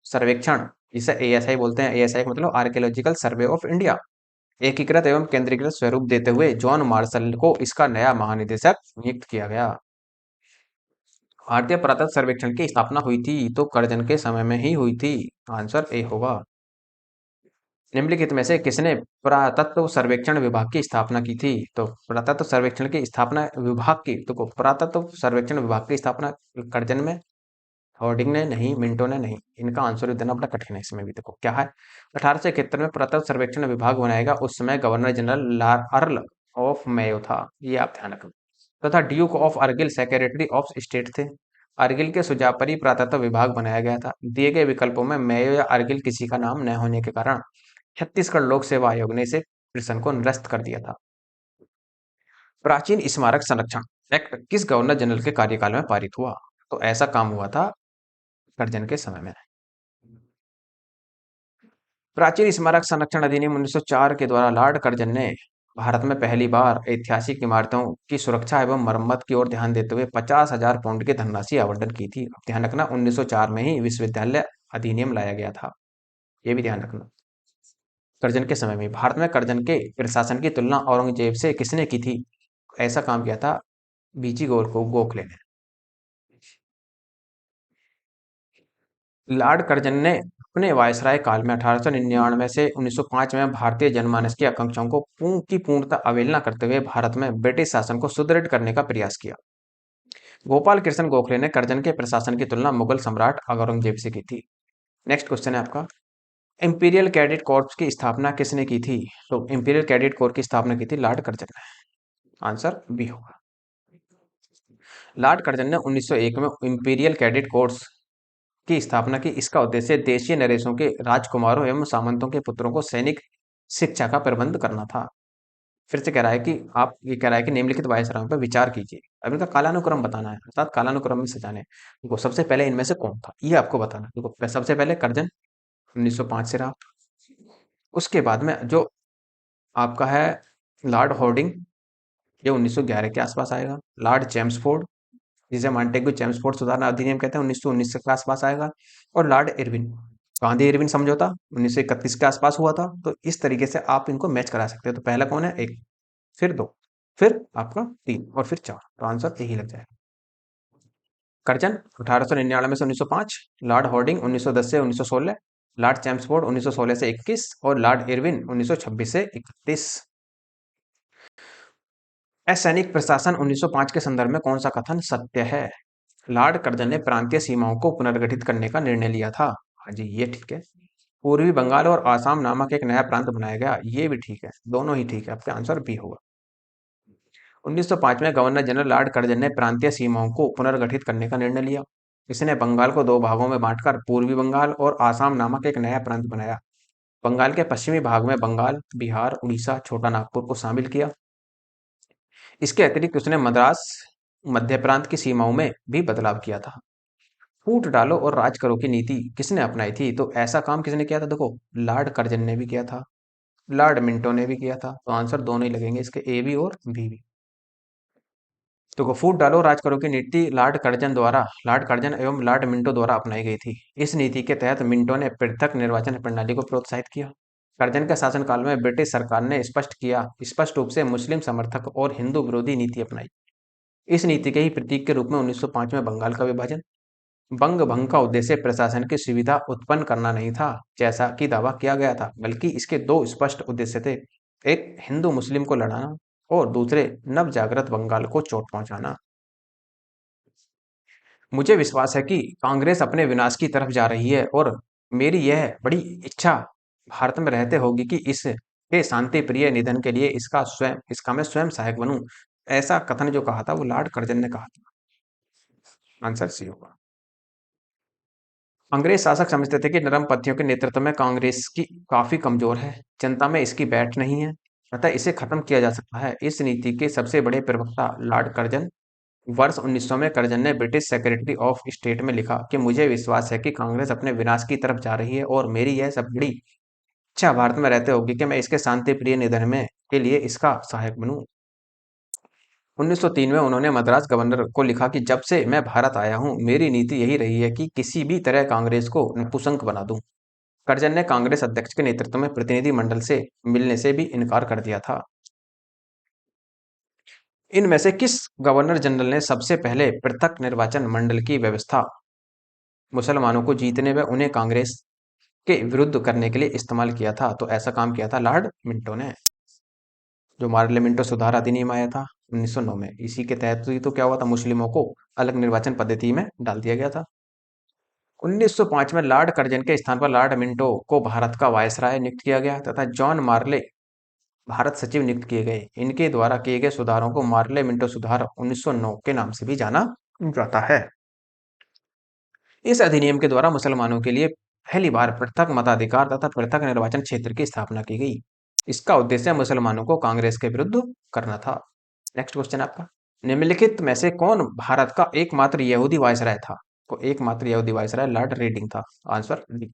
S1: सर्वेक्षण, जिसे एएसआई बोलते हैं, एएसआई का मतलब आर्कियोलॉजिकल सर्वे ऑफ इंडिया, एकीकृत एवं केंद्रीकृत स्वरूप देते हुए जॉन मार्शल को इसका नया महानिदेशक नियुक्त किया गया। भारतीय पुरातत्व सर्वेक्षण की स्थापना हुई थी तो कर्जन के समय में ही हुई थी, आंसर ए होगा। निम्नलिखित में से किसने पुरातत्व सर्वेक्षण विभाग की स्थापना की थी, तो पुरातत्व सर्वेक्षण की स्थापना विभाग की, तो पुरातत्व सर्वेक्षण विभाग की स्थापना कर्जन में, हॉर्डिंग ने नहीं, मिंटो ने नहीं, इनका आंसर देना बड़ा कठिन है इसमें भी। देखो क्या है, 1871 में पुरातत्व सर्वेक्षण विभाग बनाएगा, उस समय governor general earl of Mayo था, ये आप ध्यान रखना, तथा duke of Argyll secretary of state थे। अर्गिल के सुझाव पर ही पुरातत्व विभाग बनाया गया था। दिए गए विकल्पों में मेयो या अर्गिल किसी का नाम न होने के कारण छत्तीसगढ़ लोक सेवा आयोग ने इसे प्रश्न को निरस्त कर दिया था। प्राचीन स्मारक संरक्षण एक्ट किस गवर्नर जनरल के कार्यकाल में पारित हुआ, तो ऐसा काम हुआ था कर्जन के समय में। प्राचीन स्मारक संरक्षण अधिनियम 1904 के द्वारा लॉर्ड कर्जन ने भारत में पहली बार ऐतिहासिक इमारतों की सुरक्षा एवं मरम्मत की ओर ध्यान देते हुए 50,000 पाउंड की धनराशि आवंटन की थी। अब ध्यान रखना 1904 में ही विश्वविद्यालय अधिनियम लाया गया था, ये भी ध्यान रखना। कर्जन के समय में भारत में कर्जन के प्रशासन की तुलना औरंगजेब से किसने की थी, ऐसा काम किया था बीजी गोखले ने। लॉर्ड कर्जन ने अपने वायसराय काल में 1899 से 1905 में भारतीय जनमानस की आकांक्षाओं को की पूर्णतः अवहेलना करते हुए भारत में ब्रिटिश शासन को सुदृढ़ करने का प्रयास किया। गोपाल कृष्ण गोखले ने कर्जन के प्रशासन की तुलना मुगल सम्राट औरंगजेब से की थी। नेक्स्ट क्वेश्चन है आपका, इंपीरियल कैडेट कॉर्प्स की स्थापना किसने की थी, तो इंपीरियल कैडेट कोर की स्थापना की थी लॉर्ड कर्जन ने, आंसर बी होगा। लॉर्ड कर्जन ने 1901 में इंपीरियल कैडेट कोर्स की स्थापना की। इसका उद्देश्य देशीय नरेशों के राजकुमारों एवं सामंतों के पुत्रों को सैनिक शिक्षा का प्रबंध करना था। फिर से कह रहा है कि आप, ये कह रहा है कि निम्नलिखित वायसरायों पर विचार कीजिए, अब इनका कालानुक्रम बताना है, अर्थात कालानुक्रम में सजाने। देखो सबसे पहले इनमें से कौन था ये आपको बताना है। देखो सबसे पहले कर्जन 1905 से रहा, उसके बाद में जो आपका है लॉर्ड हॉर्डिंग, ये 1911 के आसपास आएगा। लॉर्ड चेम्सफोर्ड, जिसे मॉन्टेग्यू चेम्सफोर्ड सुधारना अधिनियम कहते हैं, 1919 के आसपास आएगा। और लॉर्ड इरविन, गांधी इरविन समझौता 1931 के आसपास हुआ था। तो इस तरीके से आप इनको मैच करा सकते हो। तो पहला कौन है? एक, फिर दो, फिर आपका तीन और फिर चार। तो आंसर यही लग जाएगा। कर्जन 1899 से 1905, लॉर्ड हॉर्डिंग 1910 से 1916, लॉर्ड चैम्सफोर्ड 1916 से 21 और लॉर्ड इरविन 1926 से 31। असैनिक प्रशासन 1905 के संदर्भ में कौन सा कथन सत्य है? लॉर्ड कर्जन ने प्रांतीय सीमाओं को पुनर्गठित करने का निर्णय लिया था। हाँ जी, ये ठीक है। पूर्वी बंगाल और आसाम नामक एक नया प्रांत बनाया गया, ये भी ठीक है। दोनों ही ठीक है, आपका आंसर बी होगा। 1905 में गवर्नर जनरल लॉर्ड कर्जन ने प्रांतीय सीमाओं को पुनर्गठित करने का निर्णय लिया। इसने बंगाल को दो भागों में बांटकर पूर्वी बंगाल और आसाम नामक एक नया प्रांत बनाया। बंगाल के पश्चिमी भाग में बंगाल, बिहार, उड़ीसा, छोटा नागपुर को शामिल किया। इसके अतिरिक्त उसने मद्रास, मध्य प्रांत की सीमाओं में भी बदलाव किया था। फूट डालो और राज करो की नीति किसने अपनाई थी? तो ऐसा काम किसने किया था? देखो, लॉर्ड कर्जन ने भी किया था, लॉर्ड मिंटो ने भी किया था। तो आंसर दोनों ही लगेंगे इसके, ए भी और बी भी। तो फूट डालो राज करो की नीति लॉर्ड कर्जन एवं लॉर्ड मिंटो द्वारा अपनाई गई थी। इस नीति के तहत मिंटो ने पृथक निर्वाचन प्रणाली को प्रोत्साहित किया। कर्जन के शासनकाल में ब्रिटिश सरकार ने स्पष्ट रूप से मुस्लिम समर्थक और हिंदू विरोधी नीति अपनाई। इस नीति के ही प्रतीक के रूप में 1905 में बंगाल का विभाजन। बंग भंग का उद्देश्य प्रशासन की सुविधा उत्पन्न करना नहीं था, जैसा कि दावा किया गया था, बल्कि इसके दो स्पष्ट उद्देश्य थे। एक, हिंदू मुस्लिम को लड़ाना और दूसरे, नवजागृत बंगाल को चोट पहुंचाना। मुझे विश्वास है कि कांग्रेस अपने विनाश की तरफ जा रही है और मेरी यह बड़ी इच्छा भारत में रहते होगी कि इस के शांति प्रिय निधन के लिए इसका मैं स्वयं सहायक बनूं। ऐसा कथन जो कहा था वो लॉर्ड कर्जन ने कहा था। आंसर सी होगा। अंग्रेज शासक समझते थे कि नरम पत्थियों के नेतृत्व में कांग्रेस की काफी कमजोर है, जनता में इसकी बैठ नहीं है, अतः इसे खत्म किया जा सकता है। इस नीति के सबसे बड़े प्रवक्ता लॉर्ड कर्जन। वर्ष 1900 में कर्जन ने ब्रिटिश सेक्रेटरी ऑफ स्टेट में लिखा कि मुझे विश्वास है कि कांग्रेस अपने विनाश की तरफ जा रही है और मेरी यह सब बड़ी इच्छा भारत में रहते होगी कि मैं इसके शांति प्रिय निधन में के लिए इसका सहायक बनूं। 1903 में उन्होंने मद्रास गवर्नर को लिखा कि जब से मैं भारत आया हूं, मेरी नीति यही रही है कि किसी भी तरह कांग्रेस को नपुंसक बना दूं। कर्जन ने कांग्रेस अध्यक्ष के नेतृत्व में प्रतिनिधि मंडल से मिलने से भी इनकार कर दिया था। इनमें से किस गवर्नर जनरल ने सबसे पहले पृथक निर्वाचन मंडल की व्यवस्था मुसलमानों को जीतने व उन्हें कांग्रेस के विरुद्ध करने के लिए इस्तेमाल किया था? तो ऐसा काम किया था लॉर्ड मिंटो ने। जो पार्लियामेंटो सुधार अधिनियम आया था 1909 में, इसी के तहत ही तो क्या हुआ था, मुस्लिमों को अलग निर्वाचन पद्धति में डाल दिया गया था। 1905 में लॉर्ड कर्जन के स्थान पर लॉर्ड मिंटो को भारत का वायसराय नियुक्त किया गया तथा जॉन मार्ले भारत सचिव नियुक्त किए गए। इनके द्वारा किए गए सुधारों को मार्ले मिंटो सुधार 1909 के नाम से भी जाना जाता है। इस अधिनियम के द्वारा मुसलमानों के लिए पहली बार पृथक मताधिकार तथा पृथक निर्वाचन क्षेत्र की स्थापना की गई। इसका उद्देश्य मुसलमानों को कांग्रेस के विरुद्ध करना था। नेक्स्ट क्वेश्चन आपका, निम्नलिखित में से कौन भारत का एकमात्र यहूदी वायसराय था? को एकमात्र यहूदी वायसराय लॉर्ड रेडिंग था। Answer D.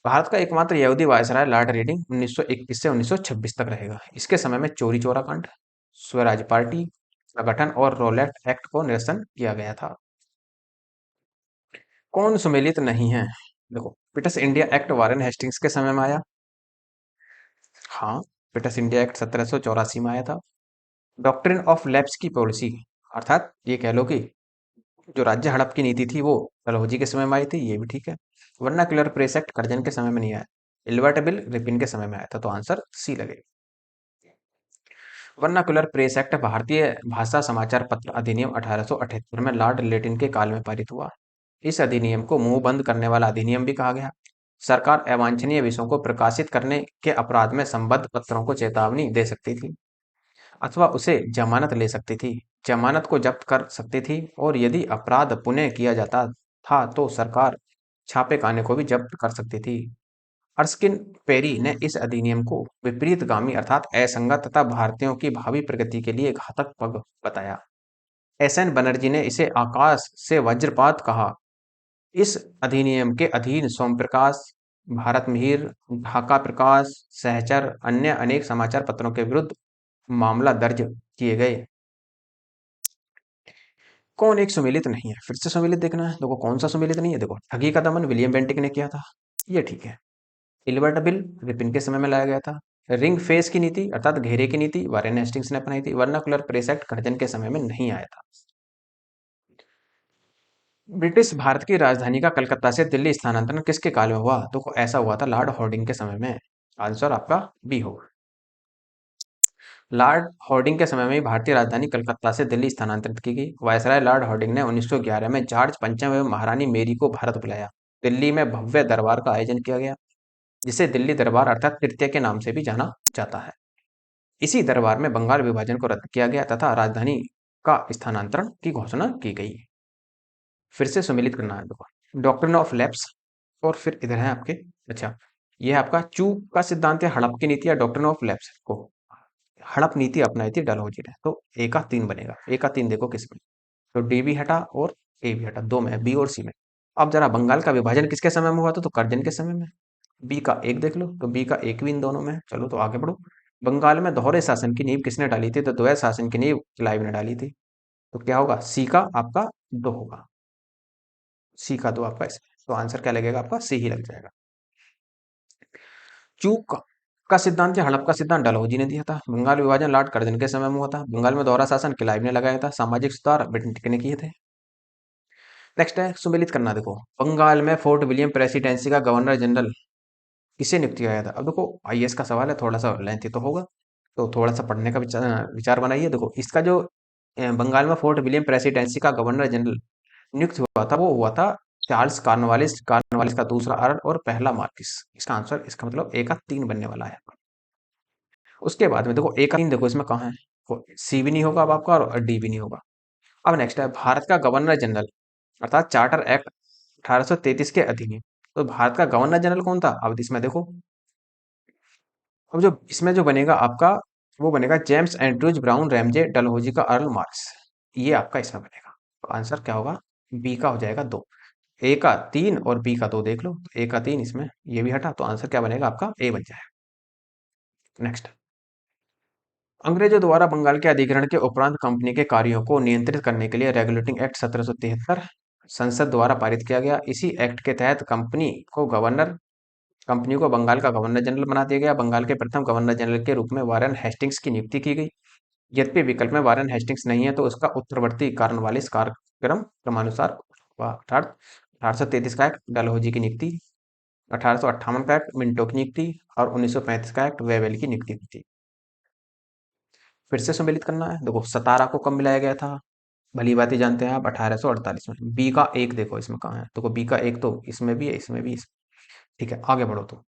S1: भारत का एकमात्र यहूदी वायसराय लॉर्ड रेडिंग 1921 से 1926 तक रहेगा। इसके समय में चोरी चोरा कांड, स्वराज पार्टी का गठन और रोलेट एक्ट को निरसन किया गया था। कौन सुमेलित नहीं है? देखो, पिटस इंडिया एक्ट वारेन हेस्टिंग्स के समय में आया। हाँ, पिटस इंडिया एक्ट 1784 में आया था। डॉक्ट्रिन ऑफ लैप्स की पॉलिसी, अर्थात ये कह लो कि जो राज्य हड़प की नीति थी वो डलहौजी के समय में आई थी, ये भी ठीक है। वर्नाक्युलर प्रेस एक्ट कर्जन के समय में नहीं आया। इल्बर्ट बिल रिपिन के समय में आया था। तो आंसर सी लगेगा। वर्नाक्युलर प्रेस एक्ट भारतीय भाषा समाचार पत्र अधिनियम 1878 में लॉर्ड लेटिन के काल में पारित हुआ। इस अधिनियम को मुंह बंद करने वाला अधिनियम भी कहा गया। सरकार अवांछनीय विषयों को प्रकाशित करने के अपराध में संबद्ध पत्रों को चेतावनी दे सकती थी अथवा उसे जमानत ले सकती थी, जमानत को जब्त कर सकती थी और यदि अपराध पुनः किया जाता था तो सरकार छापे खाने को भी जब्त कर सकती थी। अर्स्किन पेरी ने इस अधिनियम को विपरीतगामी अर्थात असंगत तथा भारतीयों की भावी प्रगति के लिए घातक पग बताया। एसएन बनर्जी ने इसे आकाश से वज्रपात कहा। इस अधिनियम के अधीन सोमप्रकाश, भारत मिहिर, ढाका प्रकाश, सहचर, अन्य अनेक समाचार पत्रों के विरुद्ध मामला दर्ज किए गए। कौन एक सुमेलित नहीं है? फिर से सुमेलित देखना है। देखो कौन सा सुमेलित नहीं है? देखो ठगी का दमन विलियम बेंटिक ने किया था, ये ठीक है। इल्बर्ट बिल विपिन के समय में लाया गया था। रिंग फेस की नीति अर्थात घेरे की नीति वारेन हेस्टिंग्स ने अपनाई थी। वर्नाकुलर प्रेस एक्ट कर्जन के समय में नहीं आया था। ब्रिटिश भारत की राजधानी का कलकत्ता से दिल्ली स्थानांतरण किसके काल में हुआ? तो ऐसा हुआ था लॉर्ड हॉर्डिंग के समय में। आंसर आपका बी होगा। लॉर्ड हॉर्डिंग के समय में ही भारतीय राजधानी कलकत्ता से दिल्ली स्थानांतरित की गई। वायसराय लॉर्ड हॉर्डिंग ने 1911 में जॉर्ज पंचम एवं महारानी मेरी को भारत बुलाया। दिल्ली में भव्य दरबार का आयोजन किया गया, जिसे दिल्ली दरबार अर्थात तृतीय के नाम से भी जाना जाता है। इसी दरबार में बंगाल विभाजन को रद्द किया गया तथा राजधानी का स्थानांतरण की घोषणा की गई। फिर से सम्मिलित करना है देखो। डॉक्ट्रिन ऑफ लैप्स, और फिर इधर है आपके, अच्छा ये है आपका चू का सिद्धांत या हड़प की नीति या डॉक्ट्रिन ऑफ लैप्स को हड़प नीति अपनाई थी डलहौजी ने। तो ए का 3 बनेगा। ए का 3 देखो किसमें, तो डी भी हटा और ए भी हटा, दो में बी और सी में। अब जरा बंगाल का विभाजन किसके समय में हुआ था? तो कर्जन के समय में। बी का एक देख लो, तो बी का एक भी इन दोनों में है। चलो तो आगे बढ़ो। बंगाल में दोहरे शासन की नींव किसने डाली थी? तो द्वैत शासन की नींव क्लाइव ने डाली थी। तो क्या होगा? सी का आपका 2 होगा। सी का 2 आपका इसमें, तो आंसर क्या लगेगा आपका? सी ही लग जाएगा। चूक का सिद्धांत या हड़प का सिद्धांत डलहौजी ने दिया था। बंगाल विभाजन लॉर्ड कर्जन के समय में हुआ था। बंगाल में दोहरा शासन क्लाइव ने लगाया था। सामाजिक सुधार ब्रिटेन ने किए थे। नेक्स्ट है सुमेलित करना। देखो बंगाल में फोर्ट विलियम प्रेसिडेंसी का गवर्नर जनरल किसे नियुक्त किया गया था? अब देखो आईएएस का सवाल है, थोड़ा सा लेंथी तो होगा, तो थोड़ा सा पढ़ने का विचार विचार बनाइए। देखो इसका जो बंगाल में फोर्ट विलियम प्रेसिडेंसी का गवर्नर जनरल नियुक्त हुआ था, वो हुआ था चार्ल्स कॉर्नवालिस। कॉर्नवालिस का दूसरा अर्ल और पहला मार्किस। इसका आंसर, इसका मतलब ए का 3 बनने वाला है। उसके बाद में देखो ए का 3 देखो इसमें कहाँ है? सी भी नहीं होगा अब आपका और डी भी नहीं होगा। अब नेक्स्ट है भारत का गवर्नर जनरल अर्थात चार्टर एक्ट 1833 के अधीन। तो भारत का गवर्नर जनरल कौन था? अब इसमें देखो, अब जो इसमें जो बनेगा आपका, वो बनेगा James Andrews brown Ramsay Dalhousie का अर्ल मार्क्स। ये आपका इसमें बनेगा। तो आंसर क्या होगा? बी का हो जाएगा 2। ए का 3 और बी का 2 देख लो, ए का 3 इसमें, ये भी हटा, तो आंसर क्या बनेगा आपका? ए बन जाएगा। नेक्स्ट, अंग्रेजों द्वारा बंगाल के अधिग्रहण के उपरांत कंपनी के कार्यों को नियंत्रित करने के लिए रेगुलेटिंग एक्ट 1773 संसद द्वारा पारित किया गया। इसी एक्ट के तहत कंपनी को बंगाल का गवर्नर जनरल बना दिया गया। बंगाल के प्रथम गवर्नर जनरल के रूप में वारेन हेस्टिंग्स की नियुक्ति की गई। यद्यपि विकल्प में वारेन हेस्टिंग्स नहीं है, तो उसका उत्तरवर्ती कार्नवालिस कार्यक्रम क्रमानुसार हुआ। अर्थात 1833 का एक्ट डलहौजी की नियुक्ति, 1858 का एक्ट मिंटो की नियुक्ति और 1935 का एक्ट वेवेल की नियुक्ति हुई थी। फिर से सम्मिलित करना है। देखो सतारा को कब मिलाया गया था? भली बात ही जानते हैं आप, 1848 में। बी का 1 देखो इसमें कहाँ है? देखो बी का 1 तो इसमें भी है, इसमें भी, ठीक है आगे बढ़ो। तो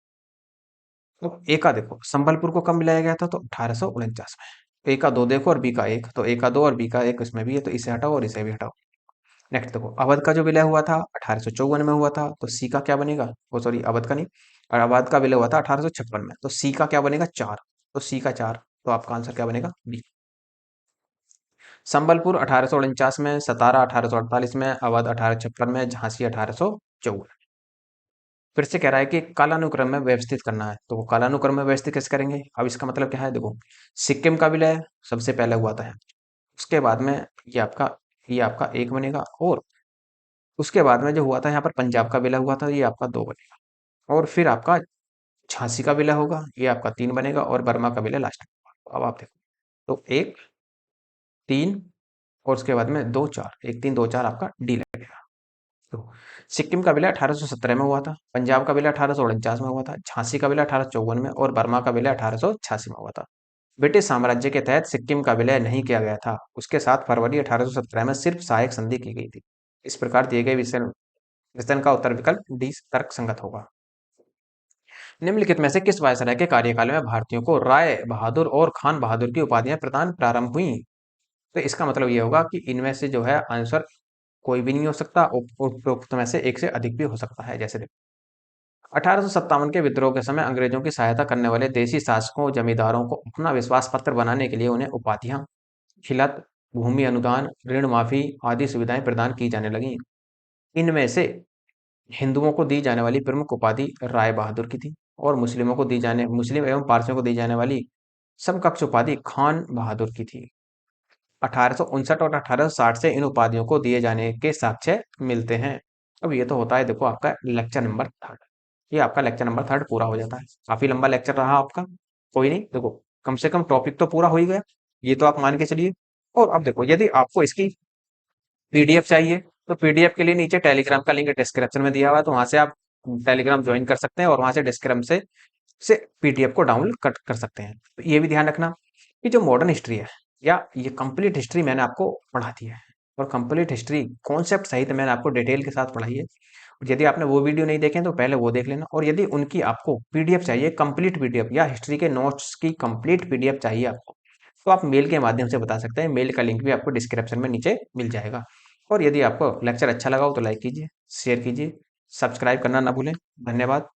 S1: ए का देखो संबलपुर को कब मिलाया गया था? तो 1849 में। ए का 2 देखो और बी का 1, तो ए का 2 और बी का 1 इसमें भी है, तो इसे हटाओ और इसे भी हटाओ। नेक्स्ट देखो अवध का जो विलय हुआ था 1854 में हुआ था, तो सी का क्या बनेगा? वो सॉरी अवध का नहीं, और अवध का विलय हुआ था 1856 में, तो सी का क्या बनेगा? 4। तो सी का 4, तो आपका आंसर क्या बनेगा? बी। संबलपुर 1849 में, सतारा 1848 में, अवध 1856 में, झांसी 1854। फिर से कह रहा है कि कालानुक्रम में व्यवस्थित करना है, तो वो कालानुक्रम में व्यवस्थित कैसे करेंगे? अब इसका मतलब क्या है? देखो सिक्किम का विलय सबसे पहले हुआ था, उसके बाद में ये आपका 1 बनेगा, और उसके बाद में जो हुआ था यहाँ पर पंजाब का विलय हुआ था, ये आपका 2 बनेगा, और फिर आपका झांसी का विलय होगा, ये आपका 3 बनेगा, और बर्मा का विलय लास्ट में होगा। अब आप देखो, तो 1 3 और उसके बाद में 2 4, 1 3 2 4 आपका डी लगेगा। तो सिक्किम का विलय 1817 में हुआ था, पंजाब का विलय 1849 में हुआ था, झांसी का विलय 1854 में, और बर्मा का विलय 1886 में हुआ था। ब्रिटिश साम्राज्य के तहत सिक्किम का विलय नहीं किया गया था। उसके साथ फरवरी 1817 में सिर्फ सहायक संधि की गई थी। इस प्रकार दिए गए विषय का उत्तर विकल्प डी तर्क संगत होगा। निम्नलिखित में से किस वायसराय के कार्यकाल में भारतीयों को राय बहादुर और खान बहादुर की उपाधियां प्रदान प्रारंभ हुई? तो इसका मतलब ये होगा कि इनमें से जो है आंसर कोई भी नहीं हो सकता, उपरोक्त में से एक से अधिक भी हो सकता है। जैसे देखो 1857 के विद्रोह के समय अंग्रेजों की सहायता करने वाले देसी शासकों जमींदारों को अपना विश्वास पत्र बनाने के लिए उन्हें उपाधियां, खिलत, भूमि अनुदान, ऋण माफी आदि सुविधाएं प्रदान की जाने लगी। इनमें से हिंदुओं को दी जाने वाली प्रमुख उपाधि राय बहादुर की थी, और मुस्लिम एवं पारसियों को दी जाने वाली समकक्ष उपाधि खान बहादुर की थी। 1859 और 1860 से इन उपाधियों को दिए जाने के साक्ष्य मिलते हैं। अब ये तो होता है देखो आपका लेक्चर नंबर 3। ये आपका लेक्चर नंबर 3 पूरा हो जाता है। काफी लंबा लेक्चर रहा आपका, कोई नहीं, देखो कम से कम टॉपिक तो पूरा हो ही गया, ये तो आप मान के चलिए। और अब देखो यदि आपको इसकी पीडीएफ चाहिए तो पीडीएफ के लिए नीचे टेलीग्राम का लिंक डिस्क्रिप्शन में दिया हुआ है, तो वहां से आप टेलीग्राम ज्वाइन कर सकते हैं और वहां से डिस्क्रिप्शन से पीडीएफ को डाउनलोड कर सकते हैं। तो ये भी ध्यान रखना कि जो मॉडर्न हिस्ट्री है या ये कंप्लीट हिस्ट्री मैंने आपको पढ़ा दी है, और कंप्लीट हिस्ट्री कॉन्सेप्ट सहित मैंने आपको डिटेल के साथ पढ़ाई है। यदि आपने वो वीडियो नहीं देखे तो पहले वो देख लेना, और यदि उनकी आपको पीडीएफ चाहिए, कंप्लीट पीडीएफ या हिस्ट्री के नोट्स की कंप्लीट पीडीएफ चाहिए आपको, तो आप मेल के माध्यम से बता सकते हैं। मेल का लिंक भी आपको डिस्क्रिप्शन में नीचे मिल जाएगा। और यदि आपको लेक्चर अच्छा लगा हो तो लाइक कीजिए, शेयर कीजिए, सब्सक्राइब करना ना भूलें। धन्यवाद।